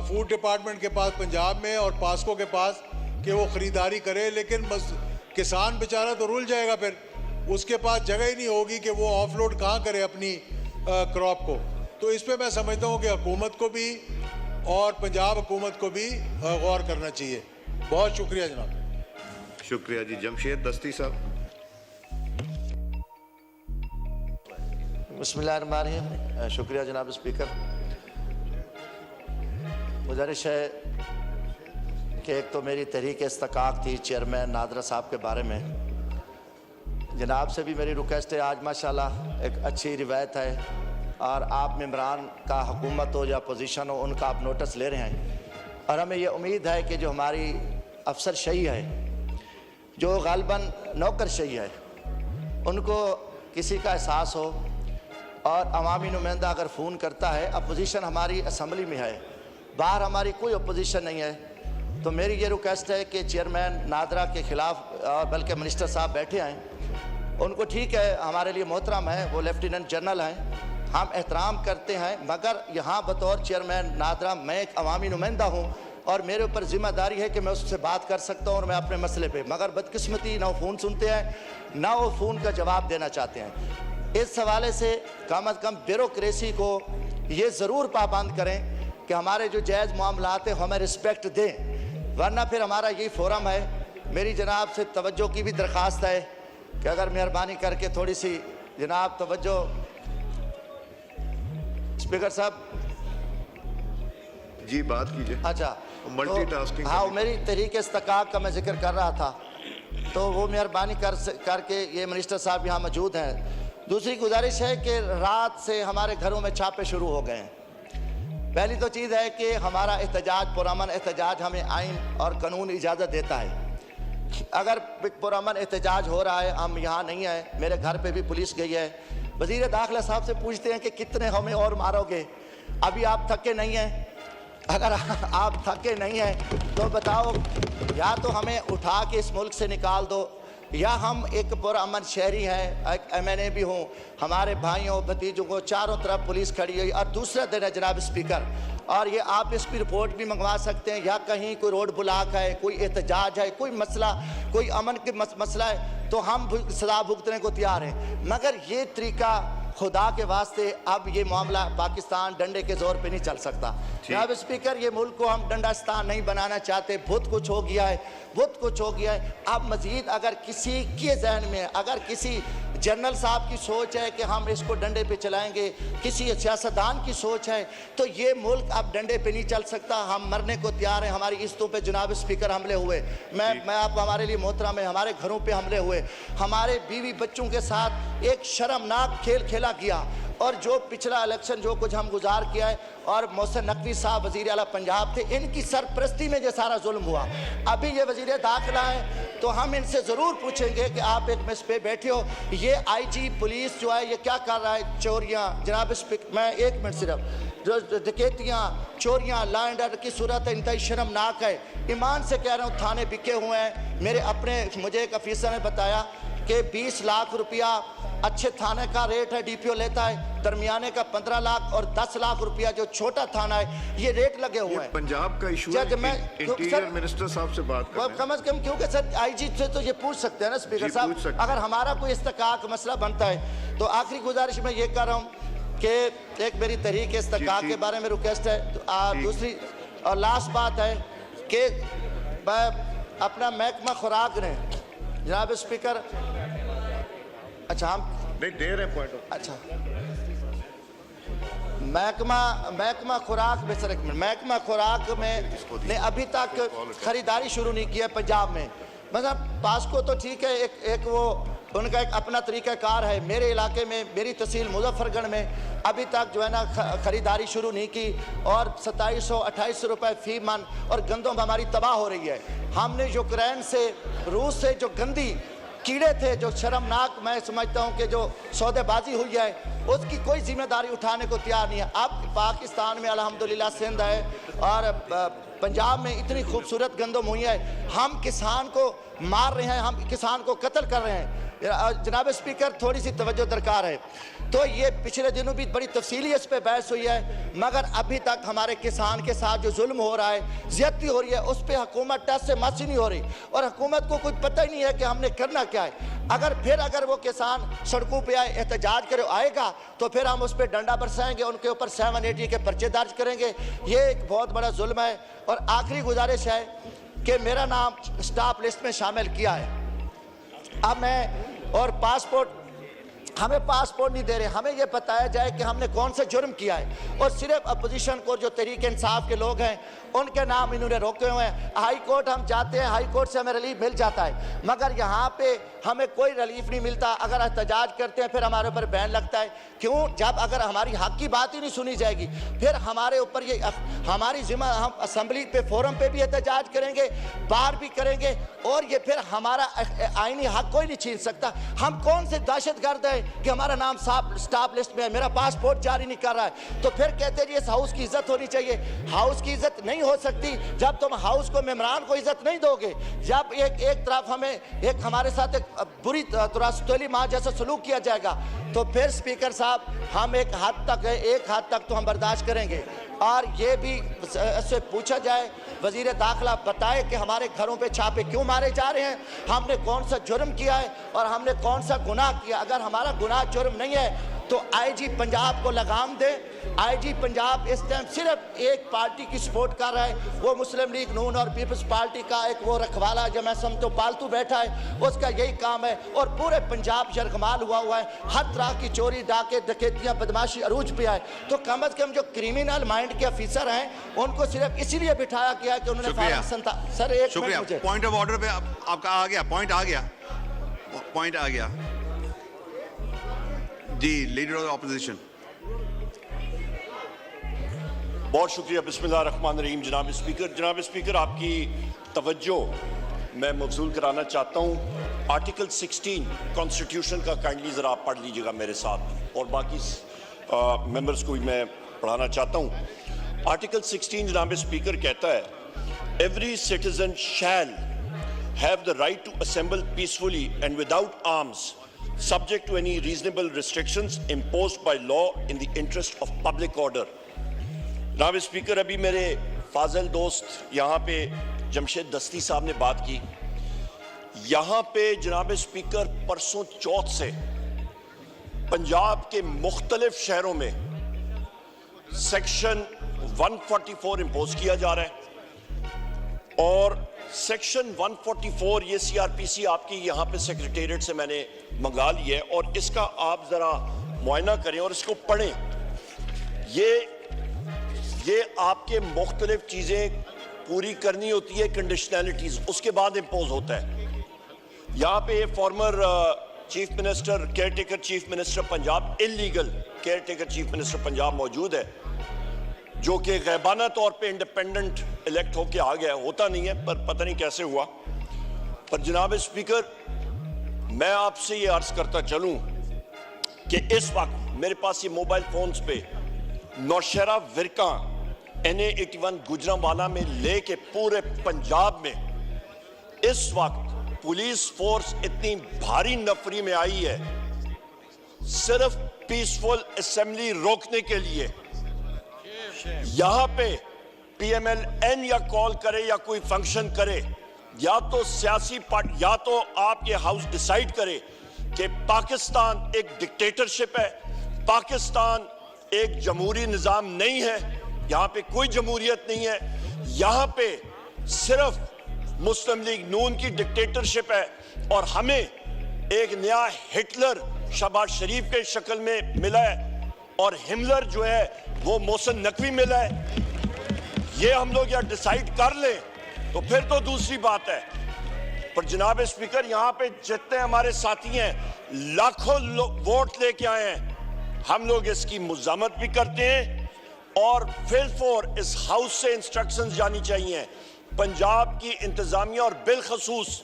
फूड डिपार्टमेंट के पास पंजाब में और पास्को के पास कि वो ख़रीदारी करे। लेकिन किसान बेचारा तो रुल जाएगा, फिर उसके पास जगह ही नहीं होगी कि वो ऑफलोड कहाँ करे अपनी क्रॉप को। तो इस पे मैं समझता हूँ कि हुकूमत को भी और पंजाब हुकूमत को भी गौर करना चाहिए। बहुत शुक्रिया जनाब। शुक्रिया जी। जमशेद दस्ती साहब। बिस्मिल्लाहिर्रहमानिर्रहीम। शुक्रिया जनाब स्पीकर। गुजारिश है कि एक तो मेरी तहरीक इस्तकाक थी चेयरमैन नादरा साहब के बारे में, जनाब से भी मेरी रिक्वेस्ट है, आज माशाल्लाह एक अच्छी रिवायत है और आप मेम्बरान का हुकूमत हो या पोजीशन हो उनका आप नोटिस ले रहे हैं और हमें ये उम्मीद है कि जो हमारी अफसर शही है, जो गालिबन नौकर शही है, उनको किसी का एहसास हो और अवामी नुमाइंदा अगर फ़ोन करता है, अपोजिशन हमारी असम्बली में है, बाहर हमारी कोई अपोजिशन नहीं है, तो मेरी ये रिक्वेस्ट है कि चेयरमैन नादरा के ख़िलाफ़ और बल्कि मिनिस्टर साहब बैठे हैं, उनको ठीक है हमारे लिए मोहतरम है, वो लेफ्टिनेंट जनरल हैं, हम एहतराम करते हैं, मगर यहाँ बतौर चेयरमैन नादरा मैं एक अवामी नुमाइंदा हूँ और मेरे ऊपर ज़िम्मेदारी है कि मैं उससे बात कर सकता हूँ और मैं अपने मसले पे, मगर बदकिस्मती ना वो फ़ोन सुनते हैं ना वो फ़ोन का जवाब देना चाहते हैं। इस हवाले से कम अज़ कम ब्यूरोक्रेसी को ये ज़रूर पाबंद करें कि हमारे जो जायज़ मामलात हैं हमें रिस्पेक्ट दें, वरना फिर हमारा यही फोरम है। मेरी जनाब से तवज्जो की भी दरख्वास्त है कि अगर मेहरबानी करके थोड़ी सी जनाब तवज्जो। स्पीकर साहब जी बात कीजिए। अच्छा, मल्टीटास्किंग हाँ, मेरी तहरीक इस्तकाक का मैं जिक्र कर रहा था, तो वो मेहरबानी करके ये मिनिस्टर साहब यहाँ मौजूद हैं। दूसरी गुजारिश है कि रात से हमारे घरों में छापे शुरू हो गए हैं। पहली तो चीज़ है कि हमारा एहतजाज, पुरअमन एहतजाज हमें आइन और कानून इजाज़त देता है। अगर पुरअमन एहतजाज हो रहा है, हम यहाँ नहीं हैं, मेरे घर पे भी पुलिस गई है, वज़ीर दाखिला साहब से पूछते हैं कि कितने हमें और मारोगे, अभी आप थके नहीं हैं? अगर आप थके नहीं हैं तो बताओ, या तो हमें उठा के इस मुल्क से निकाल दो, या हम एक पुरअमन शहरी हैं, एक MNA भी हूँ, हमारे भाइयों भतीजों को चारों तरफ पुलिस खड़ी हुई। और दूसरा दिन है जनाब स्पीकर, और ये आप इसकी रिपोर्ट भी मंगवा सकते हैं, या कहीं कोई रोड ब्लॉक है, कोई एहतजाज है, कोई मसला, कोई अमन के मसला है, तो हम सजा भुगतने को तैयार हैं। मगर ये तरीका खुदा के वास्ते अब ये मामला पाकिस्तान डंडे के जोर पे नहीं चल सकता। जनाब स्पीकर, ये मुल्क को हम डंडास्तान नहीं बनाना चाहते, बहुत कुछ हो गया है, बहुत कुछ हो गया है। अब मजीद अगर किसी के जहन में, अगर किसी जनरल साहब की सोच है कि हम इसको डंडे पे चलाएंगे, किसी सियासतदान की सोच है, तो ये मुल्क अब डंडे पे नहीं चल सकता। हम मरने को तैयार हैं। हमारी इज्जतों पे जनाब स्पीकर हमले हुए, मैं आप हमारे लिए मोहतरम है, हमारे घरों पे हमले हुए, हमारे बीवी बच्चों के साथ एक शर्मनाक खेल खेला गया। और जो पिछला इलेक्शन जो कुछ हम गुजार किया है, और मोहसिन नकवी साहब वज़ीर आला पंजाब थे, इनकी सरपरस्ती में जो सारा जुल्म हुआ, अभी ये वज़ीर दाखिला है, तो हम इनसे ज़रूर पूछेंगे कि आप एक मिस पे बैठे हो, ये IG पुलिस जो है ये क्या कर रहा है? चोरियाँ जनाब स्पीकर, मैं एक मिनट सिर्फ, जो डकैतियाँ, चोरियाँ, लॉ एंड ऑर्डर की सूरत इंतहाई शर्मनाक है। ईमान से कह रहा हूँ, थाने बिके हुए हैं। मेरे अपने, मुझे एक अफीसर ने बताया कि 20 लाख रुपया अच्छे थाने का रेट है, DPO लेता है, दरमियाने का 15 लाख और 10 लाख रुपया जो छोटा थाना है, ये रेट लगे हुए हैं। पंजाब का इशू है, इंटीरियर मिनिस्टर साहब से बात करें कम अज कम, क्योंकि सर IG से तो ये पूछ सकते हैं ना स्पीकर साहब, अगर हमारा कोई इस्तकाक मसला बनता है। तो आखिरी गुजारिश मैं ये कर रहा हूँ कि एक मेरी तहरीक इस्तकाक के बारे में रिक्वेस्ट है। दूसरी और लास्ट बात है कि अपना महकमा खुराक ने जनाब स्पीकर, अच्छा हम नहीं दे रहे पॉइंट, अच्छा महकमा खुराक में, सर एक मिनट, महकमा खुराक में ने अभी तक खरीदारी शुरू नहीं की है पंजाब में। मतलब पास्को तो ठीक है, एक वो उनका एक अपना तरीक़ाकार है। मेरे इलाके में, मेरी तहसील मुजफ्फरगढ़ में अभी तक जो है ना ख़रीदारी शुरू नहीं की, और 2700-2800 रुपये फ़ी मन, और गंदम हमारी तबाह हो रही है। हमने यूक्रेन से, रूस से जो गंदी कीड़े थे, जो शर्मनाक, मैं समझता हूँ कि जो सौदेबाजी हुई है, उसकी कोई जिम्मेदारी उठाने को तैयार नहीं है। अब पाकिस्तान में अल्हम्दुलिल्लाह सिंध है और पंजाब में इतनी खूबसूरत गंदम हुई है, हम किसान को मार रहे हैं, हम किसान को कत्ल कर रहे हैं। जनाब स्पीकर, थोड़ी सी तवज्जो दरकार है। तो ये पिछले दिनों भी बड़ी तफसीली इस पर बहस हुई है, मगर अभी तक हमारे किसान के साथ जो जुल्म हो रहा है, ज़्यादती हो रही है, उस पर हुकूमत टस से मस ही नहीं हो रही, और हुकूमत को कुछ पता ही नहीं है कि हमने करना क्या है। अगर वो किसान सड़कों पे आए, एहतजाज करे, आएगा, तो फिर हम उस पर डंडा बरसाएंगे, उनके ऊपर 780 के पर्चे दर्ज करेंगे। ये एक बहुत बड़ा जुल्म है। और आखिरी गुजारिश है कि मेरा नाम स्टाफ लिस्ट में शामिल किया है। अब मैं और पासपोर्ट हमें पासपोर्ट नहीं दे रहे। हमें ये बताया जाए कि हमने कौन सा जुर्म किया है। और सिर्फ अपोजिशन को जो तहरीक इंसाफ के लोग हैं उनके नाम इन्होंने रोके हुए हैं। हाई कोर्ट हम जाते हैं, हाई कोर्ट से हमें रिलीफ मिल जाता है, मगर यहाँ पे हमें कोई रिलीफ नहीं मिलता। अगर एहतजाज करते हैं फिर हमारे ऊपर बैन लगता है। क्यों? जब अगर हमारी हक की बात ही नहीं सुनी जाएगी फिर हमारे ऊपर ये हमारी जिम्मा, हम असम्बली पे फोरम पे भी एहतजाज करेंगे, बाहर भी करेंगे, और ये फिर हमारा आईनी हक कोई नहीं छीन सकता। हम कौन से दहशतगर्द हैं कि हमारा नाम स्टाफ लिस्ट में है, मेरा पासपोर्ट जारी नहीं कर रहा है, तो फिर कहते हैं इस हाउस की इज्जत होनी चाहिए। हाउस की इज्जत नहीं हो सकती जब तुम हाउस को, मेम्बरान को इज्जत नहीं दोगे। जब एक तरफ हमें हमारे साथ एक बुरी तुरास्तली माँ जैसा सलूक किया जाएगा तो फिर स्पीकर साहब हम एक हद तक तो हम बर्दाश्त करेंगे। और ये भी इससे पूछा जाए, वजीर दाखिला बताए कि हमारे घरों पे छापे क्यों मारे जा रहे हैं, हमने कौन सा जुर्म किया है और हमने कौन सा गुनाह किया। अगर हमारा गुनाह जुर्म नहीं है तो आईजी पंजाब को लगाम दे। आईजी पंजाब इस टाइम सिर्फ एक पार्टी की सपोर्ट कर रहा है, वो मुस्लिम लीग नून और पीपल्स पार्टी का एक वो रखवाला जो मैं समझो पालतू बैठा है, उसका यही काम है। और पूरे पंजाब यरगमाल हुआ है, हर तरह की चोरी, डाके, डकैतियां, बदमाशी अरूज पे आए। तो कम अज कम जो क्रिमिनल माइंड के ऑफिसर हैं उनको सिर्फ इसीलिए बिठाया गया कि उन्होंने सर एक शुक्रिया। पॉइंट ऑफ ऑर्डर पे आपका आ गया, पॉइंट आ गया जी, लीडर ऑफ ऑपोजिशन। बहुत शुक्रिया। बिस्मिल्लाहिर्रहमानिर्रहीम। जनाब स्पीकर, आपकी तवज्जो मैं मबसूल कराना चाहता हूँ। आर्टिकल 16 कॉन्स्टिट्यूशन का काइंडली ज़रा आप पढ़ लीजिएगा मेरे साथ, और बाकी मेंबर्स को भी मैं पढ़ाना चाहता हूँ। आर्टिकल 16 जनाब स्पीकर कहता है, every citizen shall have the right to assemble peacefully and without arms subject to any reasonable restrictions imposed by law in the interest of public order। जनाब स्पीकर, अभी मेरे फाजिल दोस्त यहाँ पे जमशेद दस्ती साहब ने बात की। यहाँ पे जनाब स्पीकर परसों चौथ से पंजाब के मुख्तलिफ शहरों में सेक्शन 144 इम्पोज किया जा रहा है। और सेक्शन 144 ये सीआरपीसी आपकी यहाँ पे सेक्रेटेरिएट से मैंने मंगा ली है, और इसका आप जरा मुआयना करें और इसको पढ़ें। ये आपके मुख्तलिफ चीजें पूरी करनी होती है, कंडीशनैलिटीज, उसके बाद इम्पोज होता है। यहाँ पे former chief minister, care taker chief minister Punjab, illegal care taker chief minister Punjab मौजूद है, जो कि गैबाना तौर पे इंडिपेंडेंट इलेक्ट होके आ गया। होता नहीं है पर पता नहीं कैसे हुआ। पर जनाब स्पीकर, मैं आपसे ये अर्ज करता चलूं कि इस वक्त मेरे पास ये मोबाइल फोन्स पे नौशहरा विरका NA81 गुजरांवाला में लेके पूरे पंजाब में इस वक्त पुलिस फोर्स इतनी भारी नफरी में आई है सिर्फ पीसफुल असेंबली रोकने के लिए। यहां पे PMLN या कॉल करे या कोई फंक्शन करे, या तो सियासी पार्टी, या तो आप ये हाउस डिसाइड करे कि पाकिस्तान एक डिक्टेटरशिप है, पाकिस्तान एक जमहूरी निजाम नहीं है, यहां पे कोई जमहूरियत नहीं है, यहां पे सिर्फ मुस्लिम लीग नून की डिक्टेटरशिप है, और हमें एक नया हिटलर शहबाज शरीफ के शक्ल में मिला है, और हिमलर जो है वो मोहसिन नकवी मिला है। ये हम लोग या डिसाइड कर लें तो फिर तो दूसरी बात है। पर जनाब स्पीकर, यहाँ पे जितने हमारे साथी हैं लाखों वोट लेके आए हैं, हम लोग इसकी मुज़ामत भी करते हैं, और फिलफोर इस हाउस से इंस्ट्रक्शंस जानी चाहिए पंजाब की इंतजामिया, और बिलखसूस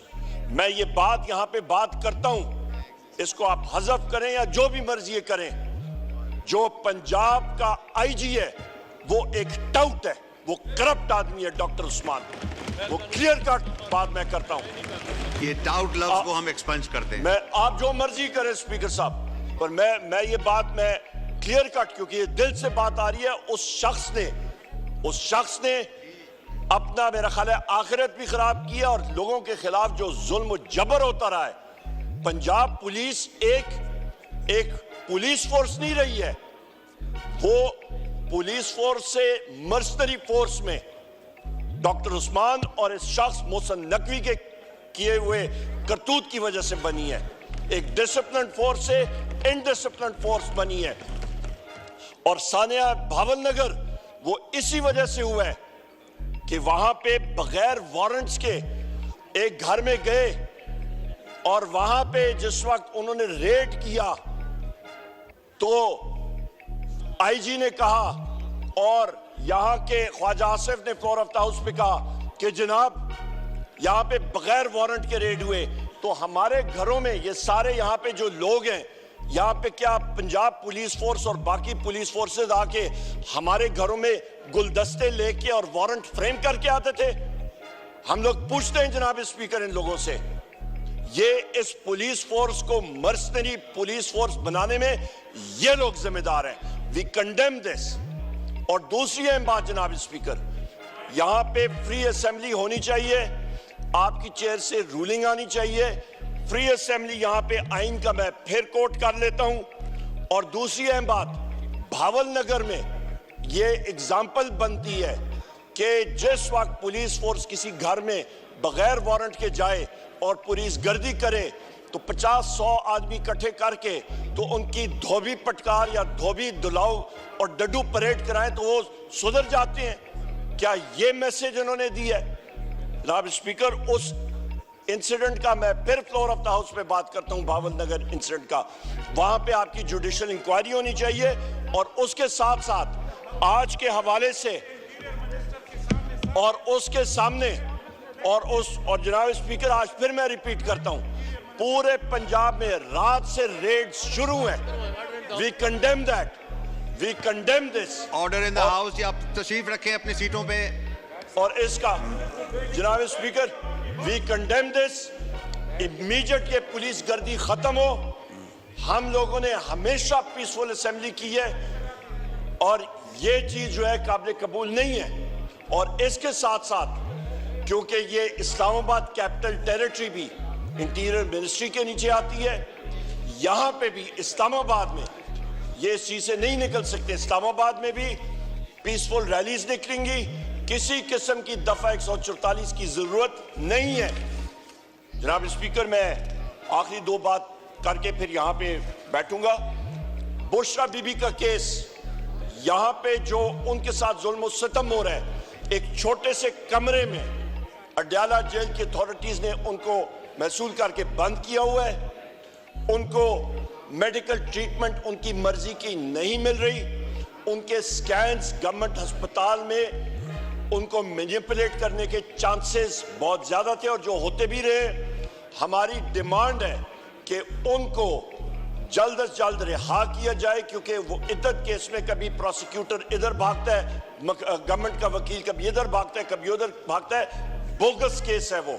मैं ये बात यहाँ पे बात करता हूँ, इसको आप हज़फ करें या जो भी मर्जी करें, जो पंजाब का IG है वो एक टाउट है, वो करप्ट आदमी है डॉक्टर उस्मान, वो क्लियर कट बात मैं करता हूं। ये टाउट लफ्ज को हम एक्सपेंस करते हैं। मैं आप जो मर्जी करें स्पीकर साहब, पर मैं ये बात मैं क्लियर कट, क्योंकि ये दिल से बात आ रही है। उस शख्स ने अपना मेरा ख्याल है आखिरत भी खराब किया, और लोगों के खिलाफ जो जुल्म जबर होता रहा है। पंजाब पुलिस एक पुलिस फोर्स नहीं रही है, वो पुलिस फोर्स से मर्सनरी फोर्स में डॉक्टर उस्मान और इस शख्स मोहसिन नकवी के किए हुए करतूत की वजह से बनी है। एक डिसिप्लिन फोर्स से इनडिसिप्लिन फोर्स बनी है। और सानिया भावल नगर वो इसी वजह से हुआ है कि वहां पे बगैर वारंट्स के एक घर में गए और वहां पे जिस वक्त उन्होंने रेड किया तो आईजी ने कहा और यहां के ख्वाजा आसिफ ने फ्लोर ऑफ द हाउस पे कहा कि जनाब यहां पे बगैर वारंट के रेड हुए। तो हमारे घरों में ये सारे यहां पे जो लोग हैं, यहां पे क्या पंजाब पुलिस फोर्स और बाकी पुलिस फोर्सेस आके हमारे घरों में गुलदस्ते लेके और वारंट फ्रेम करके आते थे? हम लोग पूछते हैं जनाब स्पीकर इन लोगों से, ये इस पुलिस फोर्स को मर्सनरी पुलिस फोर्स बनाने में ये लोग जिम्मेदार हैं। We condemn this. और दूसरी अहम बात जनाब स्पीकर, यहां पे फ्री असेंबली होनी चाहिए, आपकी चेयर से रूलिंग आनी चाहिए। फ्री असेंबली यहां पे आइन का मैं फिर कोट कर लेता हूं। और दूसरी अहम बात, भावल नगर में ये एग्जाम्पल बनती है कि जिस वक्त पुलिस फोर्स किसी घर में बगैर वारंट के जाए और पुलिस गर्दी करे तो 50-100 आदमी इकट्ठे करके तो उनकी धोबी पटकार या धोबी दुलाओ और डड्डू परेड कराएं तो वो सुधर जाते हैं। क्या ये मैसेज उन्होंने दी है? जनाब स्पीकर, उस इंसिडेंट का मैं फिर फ्लोर ऑफ द हाउस पे बात करता हूं, भावल नगर इंसिडेंट का। वहां पे आपकी जुडिशियल इंक्वायरी होनी चाहिए और उसके साथ साथ आज के हवाले से और उसके सामने और जनाब स्पीकर, आज फिर मैं रिपीट करता हूं, पूरे पंजाब में रात से रेड शुरू है। We condemn that, we condemn this. Order in the house. आप तशरीफ रखें अपनी सीटों पे। और इसका जनाब speaker, we condemn this. Immediate ये पुलिस गर्दी खत्म हो। हम लोगों ने हमेशा पीसफुल असेंबली की है और ये चीज जो है काबिल कबूल नहीं है। और इसके साथ साथ क्योंकि ये इस्लामाबाद कैपिटल टेरिटरी भी इंटीरियर मिनिस्ट्री के नीचे आती है, यहां पे भी इस्लामाबाद में ये इस चीज से नहीं निकल सकते। इस्लामाबाद में भी पीसफुल रैलीज निकलेंगी, किसी किस्म की दफा 144 की जरूरत नहीं है। जनाब स्पीकर, मैं आखिरी दो बात करके फिर यहां पे बैठूंगा। बुशरा बीबी का केस, यहां पे जो उनके साथ जुल्म सितम हो रहा है, एक छोटे से कमरे में अडयाला जेल की अथॉरिटीज ने उनको महसूल करके बंद किया हुआ है। उनको मेडिकल ट्रीटमेंट उनकी मर्जी की नहीं मिल रही। उनके स्कैन्स गवर्नमेंट अस्पताल में उनको मैनिपुलेट करने के चांसेस बहुत ज्यादा थे और जो होते भी रहे। हमारी डिमांड है कि उनको जल्द से जल्द रिहा किया जाए, क्योंकि वो इद्दत केस में कभी प्रोसिक्यूटर इधर भागता है, गवर्नमेंट का वकील कभी इधर भागता है, कभी उधर भागता है। बोगस केस है वो।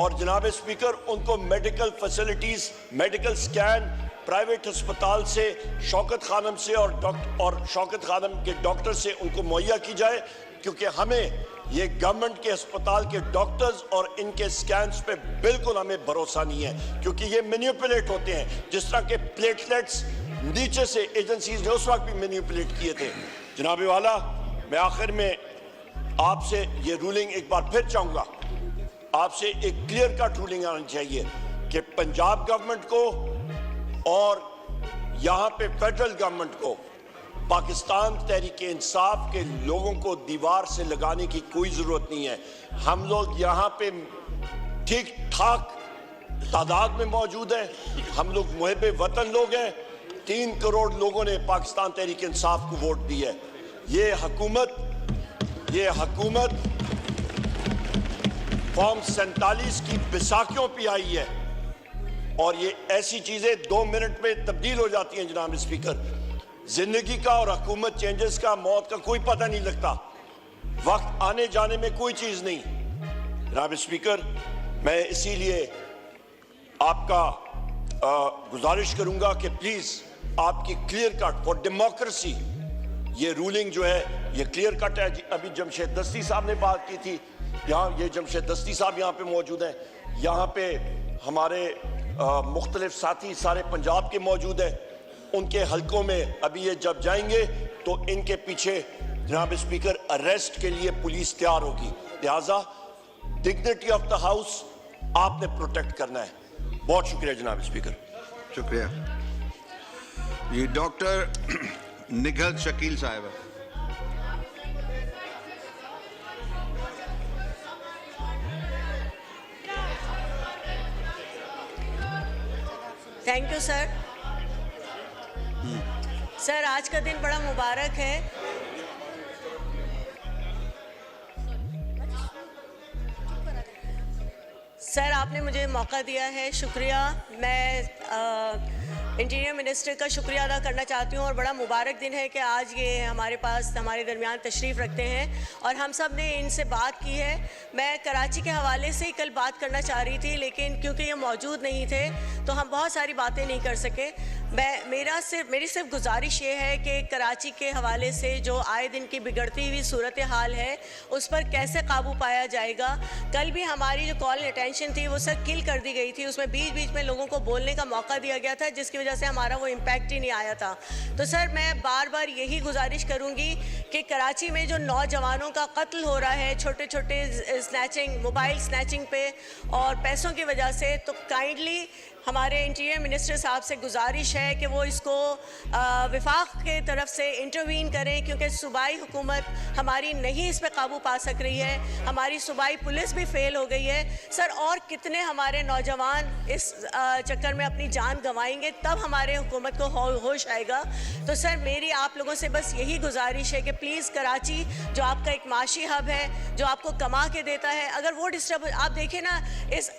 और जनाब स्पीकर, उनको medical facilities, medical scan private अस्पताल से, शौकत खानम से और शौकत खानम के डॉक्टर से उनको मुहैया की जाए, क्योंकि हमें ये गवर्नमेंट के अस्पताल के डॉक्टर्स और इनके स्कैन्स पे बिल्कुल हमें भरोसा नहीं है, क्योंकि ये मैनिपुलेट होते हैं। जिस तरह के प्लेटलेट्स नीचे से एजेंसीज ने उस वक्त भी मैनिपुलेट किए थे। जनाब वाला, मैं आखिर में आपसे ये रूलिंग एक बार फिर चाहूंगा, आपसे एक क्लियर कट रूलिंग आनी चाहिए कि पंजाब गवर्नमेंट को और यहां पे फेडरल गवर्नमेंट को पाकिस्तान तहरीक इंसाफ के लोगों को दीवार से लगाने की कोई जरूरत नहीं है। हम लोग यहाँ पे ठीक ठाक तादाद में मौजूद हैं। हम लोग मुहिब वतन लोग हैं। 3 करोड़ लोगों ने पाकिस्तान तहरीक इंसाफ को वोट दी है। ये हुकूमत फॉर्म 47 की बैसाखियों पे आई है और ये ऐसी चीजें 2 मिनट में तब्दील हो जाती हैं। जनाब स्पीकर, जिंदगी का और हुकूमत चेंजेस का, मौत का कोई पता नहीं लगता, वक्त आने जाने में कोई चीज नहीं। जनाब स्पीकर, मैं इसीलिए आपका गुजारिश करूंगा कि प्लीज आपकी क्लियर कट फॉर डेमोक्रेसी ये रूलिंग जो है ये क्लियर कट है। अभी जमशेद दस्ती साहब ने बात की थी, यहाँ ये जमशेद दस्ती साहब यहाँ पे मौजूद हैं, यहाँ पे हमारे मुख्तलिफ साथी सारे पंजाब के मौजूद हैं। उनके हलकों में अभी ये जब जाएंगे तो इनके पीछे जनाब स्पीकर अरेस्ट के लिए पुलिस तैयार होगी। लिहाजा डिग्निटी ऑफ द हाउस आपने प्रोटेक्ट करना है। बहुत शुक्रिया जनाब स्पीकर। शुक्रिया। ये डॉक्टर निघत शकील साहब है। Thank you sir. सर आज का दिन बड़ा मुबारक है। सर आपने मुझे मौका दिया है, शुक्रिया। मैं इंटीरियर मिनिस्टर का शुक्रिया अदा करना चाहती हूँ और बड़ा मुबारक दिन है कि आज ये हमारे पास हमारे दरमियान तशरीफ़ रखते हैं और हम सब ने इनसे बात की है। मैं कराची के हवाले से ही कल बात करना चाह रही थी, लेकिन क्योंकि ये मौजूद नहीं थे तो हम बहुत सारी बातें नहीं कर सके। मेरी सिर्फ गुजारिश ये है कि कराची के हवाले से जो आए दिन की बिगड़ती हुई सूरत हाल है उस पर कैसे काबू पाया जाएगा। कल भी हमारी जो कॉल अटेंशन थी वो सर किल कर दी गई थी, उसमें बीच बीच में लोगों को बोलने का मौका दिया गया था जिसकी वजह से हमारा वो इम्पैक्ट ही नहीं आया था। तो सर मैं बार बार यही गुजारिश करूँगी कि कराची में जो नौजवानों का कत्ल हो रहा है छोटे छोटे स्नैचिंग, मोबाइल स्नैचिंग पे और पैसों की वजह से, तो काइंडली हमारे इंटीरियर मिनिस्टर साहब से गुजारिश है कि वो इसको विफाक के तरफ से इंटरवीन करें, क्योंकि सूबाई हुकूमत हमारी नहीं इस पर काबू पा सक रही है। हमारी सूबाई पुलिस भी फेल हो गई है। सर और कितने हमारे नौजवान इस चक्कर में अपनी जान गंवाएंगे, तब हमारे हुकूमत को होश आएगा। तो सर मेरी आप लोगों से बस यही गुजारिश है कि प्लीज़ कराची जो आपका एक माशी हब है, जो आपको कमा के देता है, अगर वो डिस्टर्ब, आप देखें ना इस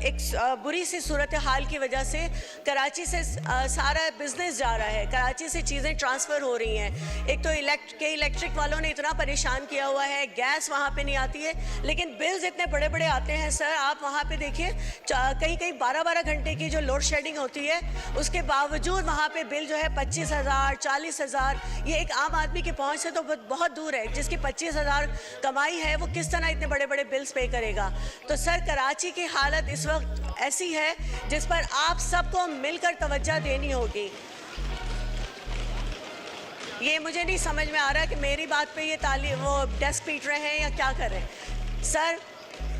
एक बुरी सी सूरत हाल की वजह से कराची से सारा बिजनेस जा रहा है, कराची से चीज़ें ट्रांसफ़र हो रही हैं। एक तो इलेक्ट्रिक वालों ने इतना परेशान किया हुआ है, गैस वहाँ पे नहीं आती है, लेकिन बिल्स इतने बड़े बड़े आते हैं सर। आप वहाँ पे देखिए कहीं कहीं 12-12 घंटे की जो लोड शेडिंग होती है, उसके बावजूद वहाँ पे बिल जो है 25,000 40,000, ये एक आम आदमी की पहुँच से तो बहुत दूर है। जिसकी 25,000 कमाई है वो किस तरह इतने बड़े बड़े बिल्स पे करेगा। तो सर कराची की हालत इस वक्त ऐसी है जिस पर आप सबको मिलकर तवज्जो देनी होगी। ये मुझे नहीं समझ में आ रहा कि मेरी बात पे ये वो डेस्क पीट रहे हैं या क्या कर रहे हैं। सर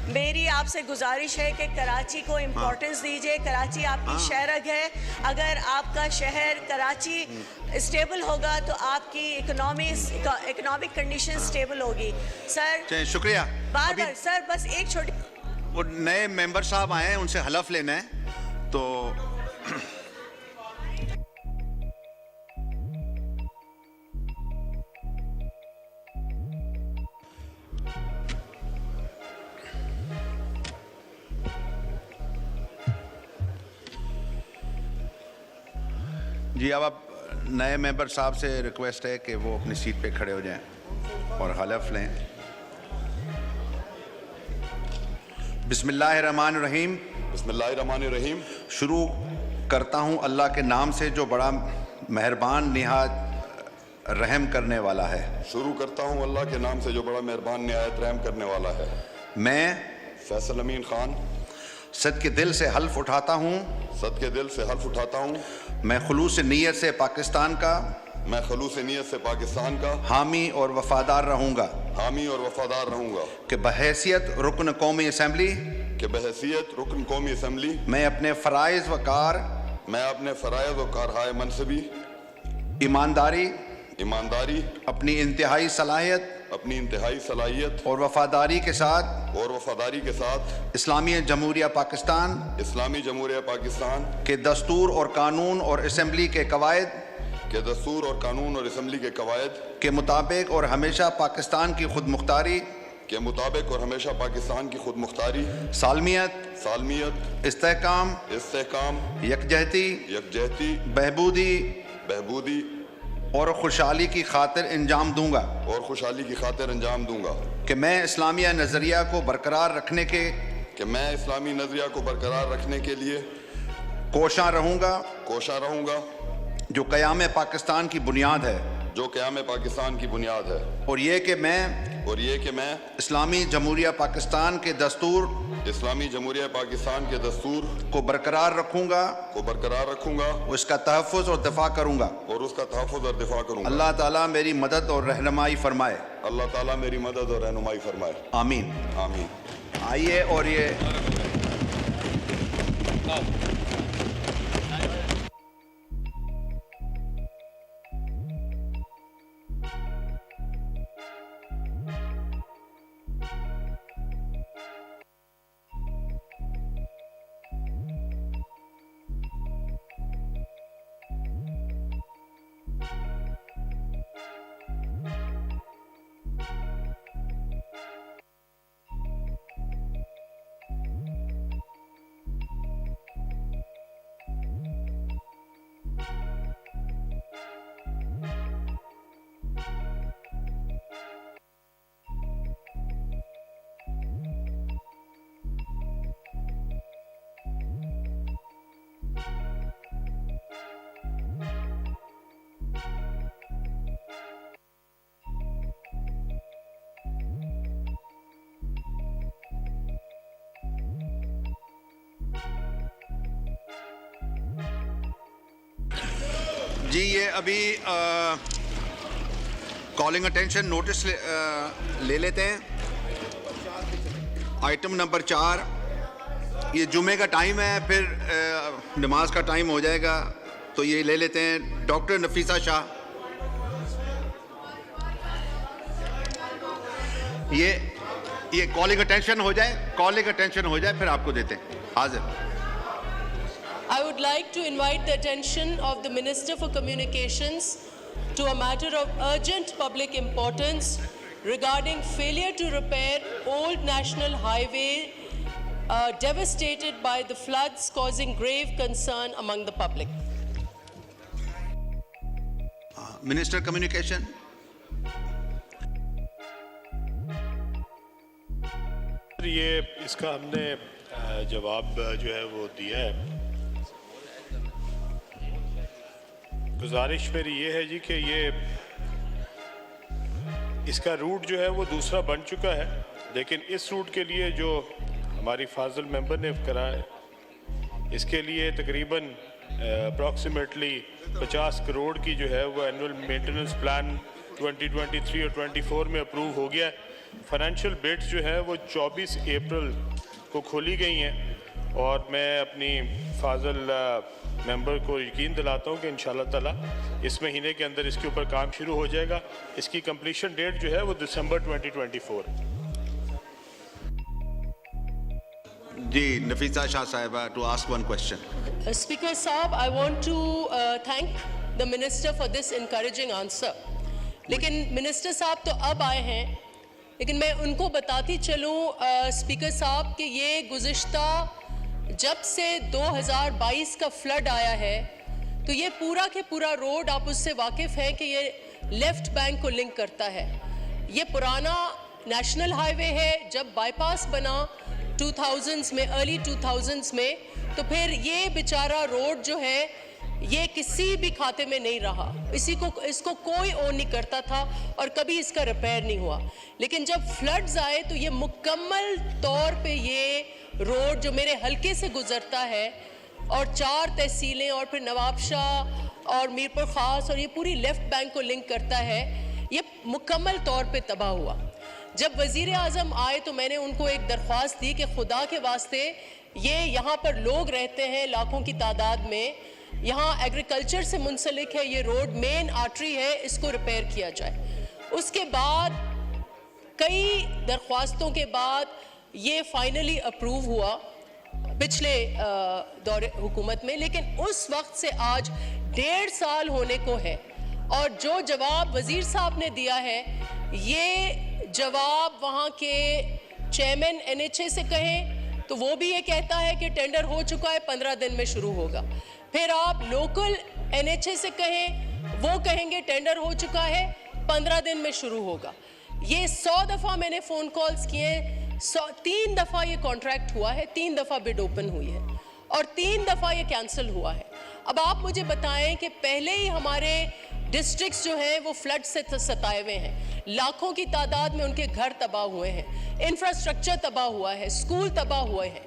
मेरी आपसे गुजारिश है कि कराची को इम्पोर्टेंस दीजिए। कराची आपकी शहरग है। अगर आपका शहर कराची स्टेबल होगा तो आपकी इकोनॉमिक कंडीशन स्टेबल होगी। सर शुक्रिया। बार सर बस एक छोटी, वो नए मेंबर साहब आए हैं, उनसे हलफ लेना है तो जी अब आप नए मेंबर साहब से रिक्वेस्ट है कि वो अपनी सीट पे खड़े हो जाएं और हलफ लें। बिस्मिल्लाहिर्रहमानिर्रहीम। बिस्मिल्लाहिर्रहमानिर्रहीम। शुरू करता हूँ अल्लाह के नाम से जो बड़ा मेहरबान निहायत रहम करने वाला है। शुरू करता हूँ अल्लाह के नाम से जो बड़ा मेहरबान निहायत रहम करने वाला है। मैं फैसल अमीन खान सद के दिल से हल्फ उठाता हूँ। सद के दिल से हल्फ उठाता हूँ। मैं खुलूस नीयत से पाकिस्तान का हामी और वफादार रहूँगा। कि बहैसियत रुकन कौमी असम्बली मैं अपने फ़राइज़ व कारहाय मनसबी ईमानदारी अपनी इंतहाई सलाहियत और वफादारी के साथ इस्लामी जमहूरिया पाकिस्तान के दस्तूर और कानून और असम्बली के कवायद के मुताबिक और हमेशा पाकिस्तान की खुद मुख्तारी सालमियत इस्तेहकाम यकजहती बहबूदी और खुशहाली की खातिर अंजाम दूंगा कि मैं इस्लामिया नज़रिया को बरकरार रखने के लिए कोशां रहूंगा जो क़याम पाकिस्तान की बुनियाद है। और ये कि मैं इस्लामी जमहूरिया पाकिस्तान के दस्तूर को बरकरार रखूंगा उसका तहफ़्फ़ुज़ और दिफ़ा करूंगा। अल्लाह ताला मेरी मदद और रहनुमाई फरमाए। आमीन। आइए और ये जी ये अभी कॉलिंग अटेंशन नोटिस ले लेते हैं। आइटम नंबर 4, ये जुमे का टाइम है, फिर नमाज का टाइम हो जाएगा, तो ये ले लेते हैं। डॉक्टर नफीसा शाह, ये कॉलिंग अटेंशन हो जाए, फिर आपको देते हैं। हाजिर। I would like to invite the attention of the Minister for Communications to a matter of urgent public importance regarding failure to repair old national highway devastated by the floods, causing grave concern among the public. Minister Communication. ये इसका हमने जवाब जो है वो दिया है। गुजारिश मेरी ये है जी कि ये इसका रूट जो है वो दूसरा बन चुका है, लेकिन इस रूट के लिए जो हमारी फाजिल मेंबर ने करा है, इसके लिए तकरीबन अप्रॉक्सीमेटली 50 करोड़ की जो है वो एनुअल मेंटेनेंस प्लान 2023 और 24 में अप्रूव हो गया। फाइनेंशियल बिड्स जो है वो 24 अप्रैल को खोली गई हैं और मैं अपनी फाजिल मेंबर को यकीन दिलाता हूँ कि इंशाल्लाह ताला इस महीने के अंदर इसके ऊपर काम शुरू हो जाएगा। इसकी कंप्लीशन डेट जो है वो दिसंबर 2024। जी नफीसा शाह साहिबा to ask one question. Speaker साहब, I want to thank the minister for this encouraging answer. लेकिन मिनिस्टर साहब तो अब आए हैं, लेकिन मैं उनको बताती चलूँ स्पीकर साहब कि ये गुज़िश्ता जब से 2022 का फ्लड आया है, तो ये पूरा के पूरा रोड, आप उससे वाकिफ़ हैं कि ये लेफ़्ट बैंक को लिंक करता है। ये पुराना नेशनल हाईवे है। जब बाईपास बना 2000s में, अर्ली 2000s में, तो फिर ये बेचारा रोड जो है ये किसी भी खाते में नहीं रहा। इसको कोई ओन नहीं करता था और कभी इसका रिपेयर नहीं हुआ। लेकिन जब फ्लड्स आए तो ये मुकम्मल तौर पे ये रोड जो मेरे हल्के से गुजरता है और 4 तहसीलें और फिर नवाबशाह और मीरपुर ख़ास और ये पूरी लेफ़्ट बैंक को लिंक करता है, ये मुकम्मल तौर पे तबाह हुआ। जब वज़ीर आज़म आए तो मैंने उनको एक दरख्वास्त दी कि खुदा के वास्ते ये यहाँ पर लोग रहते हैं लाखों की तादाद में, यहाँ एग्रीकल्चर से मुंसलिक है, ये रोड मेन आर्टरी है, इसको रिपेयर किया जाए। उसके बाद कई दरख्वास्तों के बाद ये फाइनली अप्रूव हुआ पिछले दौरे हुकूमत में, लेकिन उस वक्त से आज 1.5 साल होने को है और जो जवाब वज़ीर साहब ने दिया है, ये जवाब वहाँ के चेयरमैन NHA से कहें तो वो भी ये कहता है कि टेंडर हो चुका है, 15 दिन में शुरू होगा। फिर आप लोकल NHA से कहें, वो कहेंगे टेंडर हो चुका है, 15 दिन में शुरू होगा। ये 100 दफ़ा मैंने फ़ोन कॉल्स किए, 3 दफ़ा ये कॉन्ट्रैक्ट हुआ है, 3 दफ़ा बिड ओपन हुई है और 3 दफ़ा ये कैंसिल हुआ है। अब आप मुझे बताएं कि पहले ही हमारे डिस्ट्रिक्ट्स जो हैं वो फ्लड से सताए हुए हैं, लाखों की तादाद में उनके घर तबाह हुए हैं, इंफ्रास्ट्रक्चर तबाह हुआ है, स्कूल तबाह हुए हैं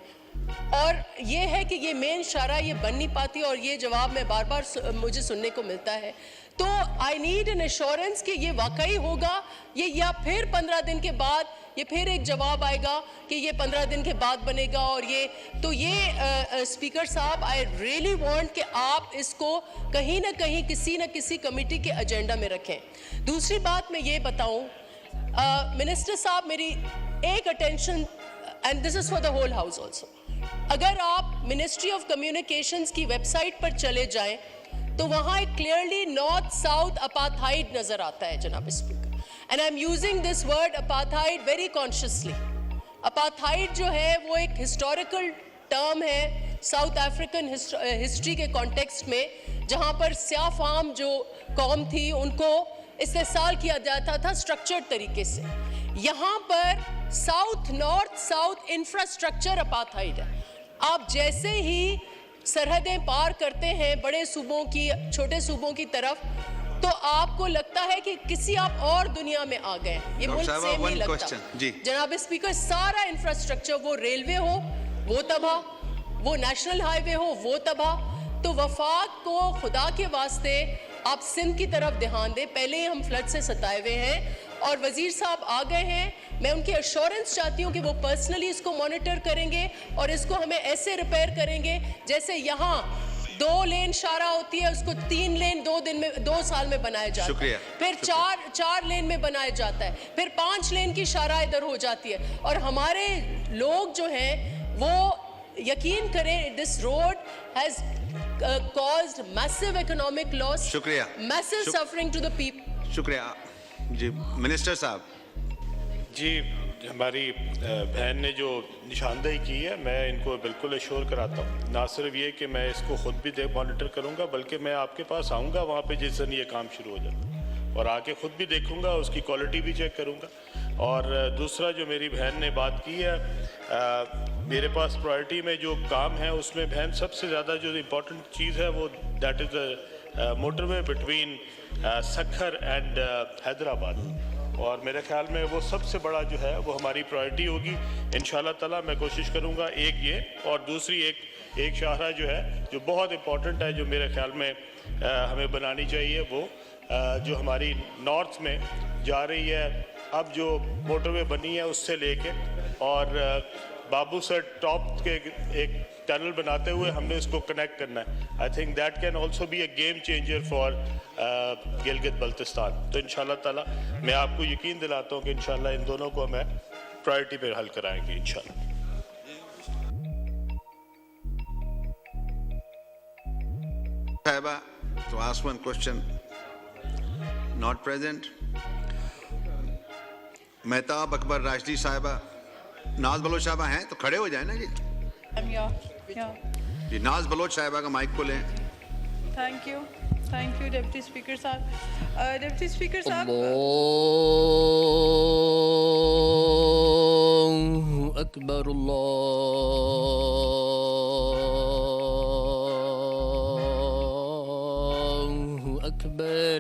और ये है कि ये मेन शारा ये बन नहीं पाती और ये जवाब में बार बार मुझे सुनने को मिलता है। तो आई नीड एन एश्योरेंस कि ये वाकई होगा ये, या फिर 15 दिन के बाद ये फिर एक जवाब आएगा कि ये 15 दिन के बाद बनेगा और ये स्पीकर साहब, आई रियली वांट कि आप इसको कहीं ना कहीं किसी न किसी कमेटी के एजेंडा में रखें। दूसरी बात मैं ये बताऊं, मिनिस्टर साहब, मेरी एक attention, and this is for the whole house also, अगर आप मिनिस्ट्री ऑफ कम्युनिकेशंस की वेबसाइट पर चले जाएं तो वहां एक क्लियरली नॉर्थ साउथ अपार्थाइड नजर आता है जनाब speaker, and I am using this word apartheid very consciously. Apartheid जो है वो एक हिस्टोरिकल टर्म है साउथ अफ्रीकन हिस्ट्री के कॉन्टेक्स्ट में, जहां पर स्याफाम जो कौम थी उनको इस्तेसाल किया जाता था स्ट्रक्चर्ड तरीके से। यहाँ पर south north south infrastructure apartheid है। आप जैसे ही सरहदें पार करते हैं बड़े सूबों की छोटे सूबों की तरफ, तो आपको लगता है कि किसी आप और दुनिया में आ गए। ये मुल्क सेम नहीं लगता। जनाब स्पीकर, सारा इंफ्रास्ट्रक्चर, वो रेलवे हो वो तबाह, वो नेशनल हाईवे हो वो तबाह। तो वफाक को खुदा के वास्ते आप सिंध की तरफ ध्यान दें। पहले ही हम फ्लड से सताए हुए हैं और वजीर साहब आ गए हैं। मैं उनकी अश्योरेंस चाहती हूँ कि वो पर्सनली इसको मॉनिटर करेंगे और इसको हमें ऐसे रिपेयर करेंगे जैसे यहाँ 2 लेन शारा होती है, उसको 3 लेन 2 साल में बनाया जाता है, फिर 4 लेन में बनाया जाता है, फिर 5 लेन की शारा इधर हो जाती है। और हमारे लोग जो हैं वो यकीन करें, this road has caused massive economic loss, शुक्रिया, massive suffering to the people। शुक्रिया जी। मिनिस्टर साहब जी, हमारी बहन ने जो निशानदेही की है, मैं इनको बिल्कुल एश्योर कराता हूँ। ना सिर्फ ये कि मैं इसको खुद भी मॉनिटर करूँगा, बल्कि मैं आपके पास आऊँगा वहाँ पे जिस दिन ये काम शुरू हो जाए और आके खुद भी देखूँगा, उसकी क्वालिटी भी चेक करूँगा। और दूसरा जो मेरी बहन ने बात की है, मेरे पास प्रायोरिटी में जो काम है उसमें बहन सबसे ज़्यादा जो इम्पोर्टेंट चीज़ है वो that is motorway between Sukkur and Hyderabad. और मेरे ख्याल में वो सबसे बड़ा जो है वो हमारी प्रायोरिटी होगी इंशाल्लाह ताला। मैं कोशिश करूँगा, एक ये और दूसरी एक शाहरा जो है जो बहुत इम्पोर्टेंट है, जो मेरे ख्याल में हमें बनानी चाहिए, वो जो हमारी नॉर्थ में जा रही है, अब जो मोटरवे बनी है उससे लेके और बाबू सर टॉप के एक टनल बनाते हुए हमने इसको कनेक्ट करना है। I think that can also be a game changer for Gilgit Baltistan. तो इंशाल्लाह ताला मैं आपको यकीन दिलाता हूँ कि इंशाल्लाह इन दोनों को हमें प्रायोरिटी पे हल कराएंगे इंशाल्लाह। साहिबा, to ask one question, not present. Mehtab Akbar Rashidi साहिबा, नाज बलोच साहिबा हैं तो खड़े हो जाए ना जी। जी, नाज बलोच साहिबा का माइक को लें। थैंक यू डिप्टी स्पीकर साहब। डिप्टी स्पीकर साहब, अल्लाहु अकबर, अल्लाहु अकबर,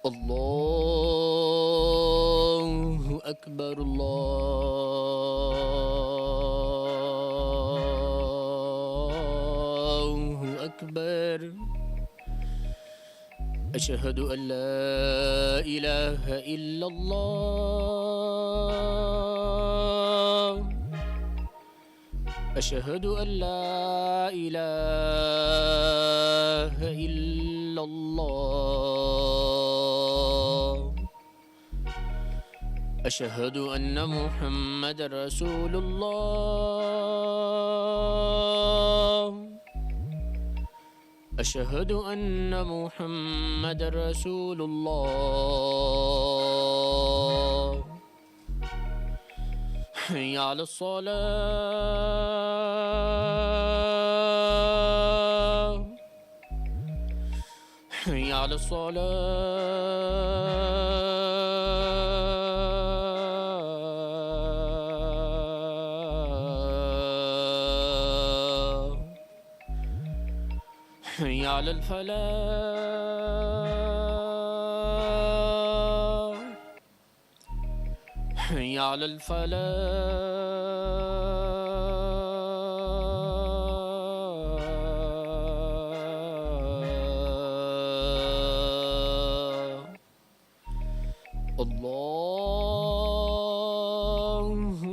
अल्लाहु अकबर, अल्लाहु अकबर। अशहदु अल्ला इलाहा इल्लल्लाह, अशहदु अल्ला इलाहा इल्लल्लाह, अशहदु अन्ना मुहम्मद रसूलुल्लाह, अशहदु अन्ना मुहम्मद रसूलुल्लाह। हय्या अलस्सलाह, हय्या अलस्सलाह, हय्या अलल फलाह, हय्या अलल फलाह। अल्लाह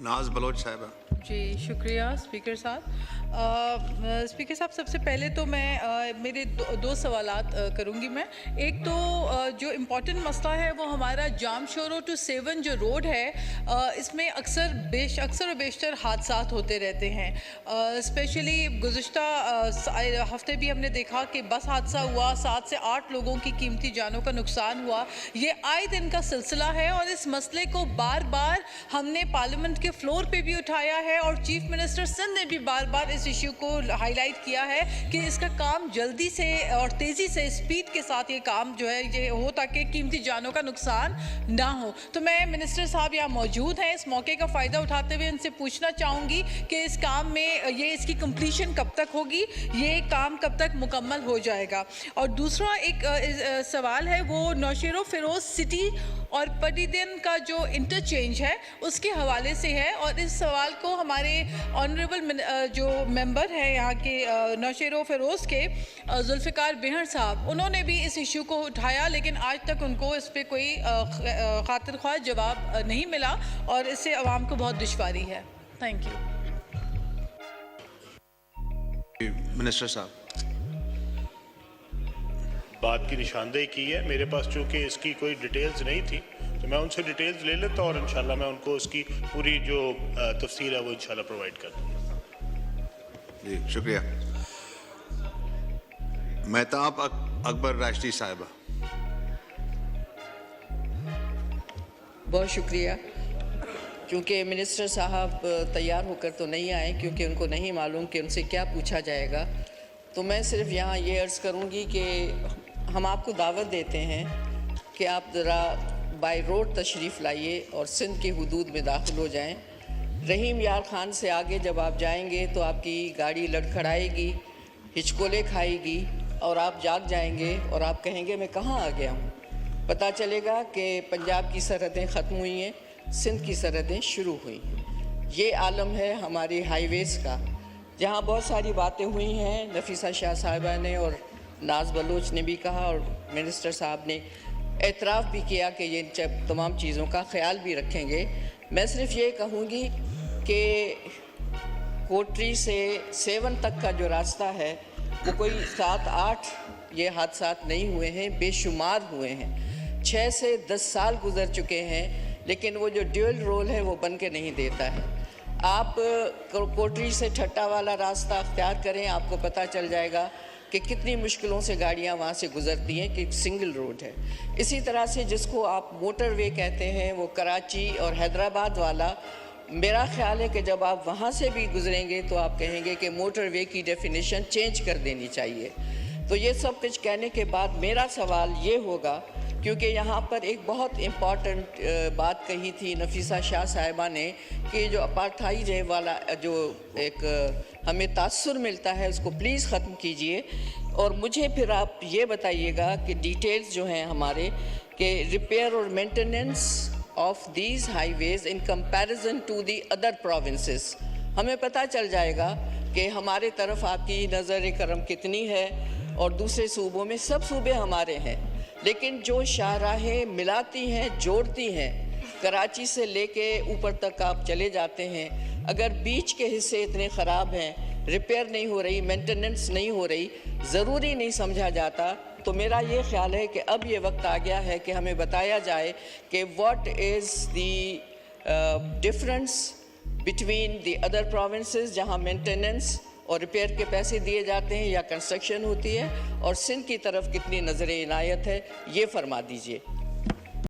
नाज बलोच साहिबा. जी शुक्रिया स्पीकर साहब. स्पीकर साहब सबसे पहले तो मैं मेरे दो सवालात करूँगी मैं. एक तो जो इम्पोर्टेंट मसला है वो हमारा जामशोरो टू सेवन जो रोड है, इसमें अक्सर और बेशतर हादसात होते रहते हैं. स्पेशली गुज़िश्ता हफ्ते भी हमने देखा कि बस हादसा हुआ, 7 से 8 लोगों की कीमती जानों का नुकसान हुआ. ये आए दिन का सिलसिला है और इस मसले को बार बार हमने पार्लियामेंट के फ्लोर पे भी उठाया है और चीफ मिनिस्टर सिंध ने भी बार बार इस इशू को हाईलाइट किया है कि इसका काम जल्दी से और तेज़ी से स्पीड के साथ ये काम जो है ये हो ताकि कीमती जानों का नुकसान ना हो. तो मैं मिनिस्टर साहब यहाँ मौजूद हैं, इस मौके का फ़ायदा उठाते हुए उनसे पूछना चाहूँगी कि इस काम में इसकी कंप्लीशन कब तक होगी, ये काम कब तक मुकम्मल हो जाएगा. और दूसरा एक सवाल है वो नौशेरो फिरोज़ सिटी और पटीदिन का जो इंटरचेंज है उसके हवाले से है. और इस सवाल को हमारे ऑनरेबल जो मेंबर हैं यहाँ के नौशेरो फिरोज़ के जुल्फ़िकार बेहर साहब, उन्होंने भी इस इशू को उठाया लेकिन आज तक उनको इस पर कोई खातिर ख्वाह जवाब नहीं मिला और इससे आवाम को बहुत दुश्वारी है. Thank you. मिनिस्टर साहब. बात की निशानदेही की है. मेरे पास चूँकि इसकी कोई डिटेल्स नहीं थी तो मैं उनसे डिटेल्स ले लेता और इंशाल्लाह मैं उनको उसकी पूरी जो तफसीर है वो इंशाल्लाह प्रोवाइड कर दूँगा. जी शुक्रिया. मेहताब अकबर राष्ट्रीय साहिबा. बहुत शुक्रिया. क्योंकि मिनिस्टर साहब तैयार होकर तो नहीं आए क्योंकि उनको नहीं मालूम कि उनसे क्या पूछा जाएगा, तो मैं सिर्फ यहाँ ये अर्ज़ करूँगी कि हम आपको दावत देते हैं कि आप ज़रा बाय रोड तशरीफ़ लाइए और सिंध के हुदूद में दाखिल हो जाएं. रहीम यार ख़ान से आगे जब आप जाएंगे तो आपकी गाड़ी लड़खड़ाएगी, हिचकोले खाएगी और आप जाग जाएंगे और आप कहेंगे मैं कहाँ आ गया हूँ. पता चलेगा कि पंजाब की सरहदें ख़त्म हुई हैं, सिंध की सरहदें शुरू हुई हैं. ये आलम है हमारे हाईवेज़ का, जहाँ बहुत सारी बातें हुई हैं. नफीसा शाह साहिबा ने और नाज बलोच ने भी कहा और मिनिस्टर साहब ने एतराफ़ भी किया कि ये तमाम चीज़ों का ख्याल भी रखेंगे. मैं सिर्फ ये कहूँगी कि कोटरी से सेवन तक का जो रास्ता है वो कोई 7-8 ये हादसात नहीं हुए हैं, बेशुमार हुए हैं. 6 से 10 साल गुजर चुके हैं लेकिन वो जो ड्यूल रोल है वो बन के नहीं देता है. आप कोटरी से ठट्टा वाला रास्ता अख्तियार करें, आपको पता चल जाएगा कि कितनी मुश्किलों से गाड़ियाँ वहाँ से गुज़रती हैं कि सिंगल रोड है. इसी तरह से जिसको आप मोटरवे कहते हैं वो कराची और हैदराबाद वाला, मेरा ख्याल है कि जब आप वहाँ से भी गुज़रेंगे तो आप कहेंगे कि मोटरवे की डेफिनेशन चेंज कर देनी चाहिए. तो ये सब कुछ कहने के बाद मेरा सवाल ये होगा, क्योंकि यहाँ पर एक बहुत इम्पॉर्टेंट बात कही थी नफीसा शाह साहिबा ने कि जो अपार्थाइड वाला जो एक हमें तासुर मिलता है उसको प्लीज़ ख़त्म कीजिए. और मुझे फिर आप ये बताइएगा कि डिटेल्स जो हैं हमारे कि रिपेयर और maintenance of these highways in comparison to the other provinces, हमें पता चल जाएगा कि हमारे तरफ आपकी नज़र करम कितनी है और दूसरे सूबों में. सब सूबे हमारे हैं लेकिन जो शाहराहें मिलाती हैं, जोड़ती हैं, कराची से लेके ऊपर तक आप चले जाते हैं, अगर बीच के हिस्से इतने ख़राब हैं, रिपेयर नहीं हो रही, मेंटेनेंस नहीं हो रही, ज़रूरी नहीं समझा जाता. तो मेरा ये ख्याल है कि अब ये वक्त आ गया है कि हमें बताया जाए कि what is the difference between the other provinces जहाँ मेंटेनेंस और रिपेयर के पैसे दिए जाते हैं या कंस्ट्रक्शन होती है, और सिंध की तरफ कितनी नज़र इनायत है, ये फरमा दीजिए.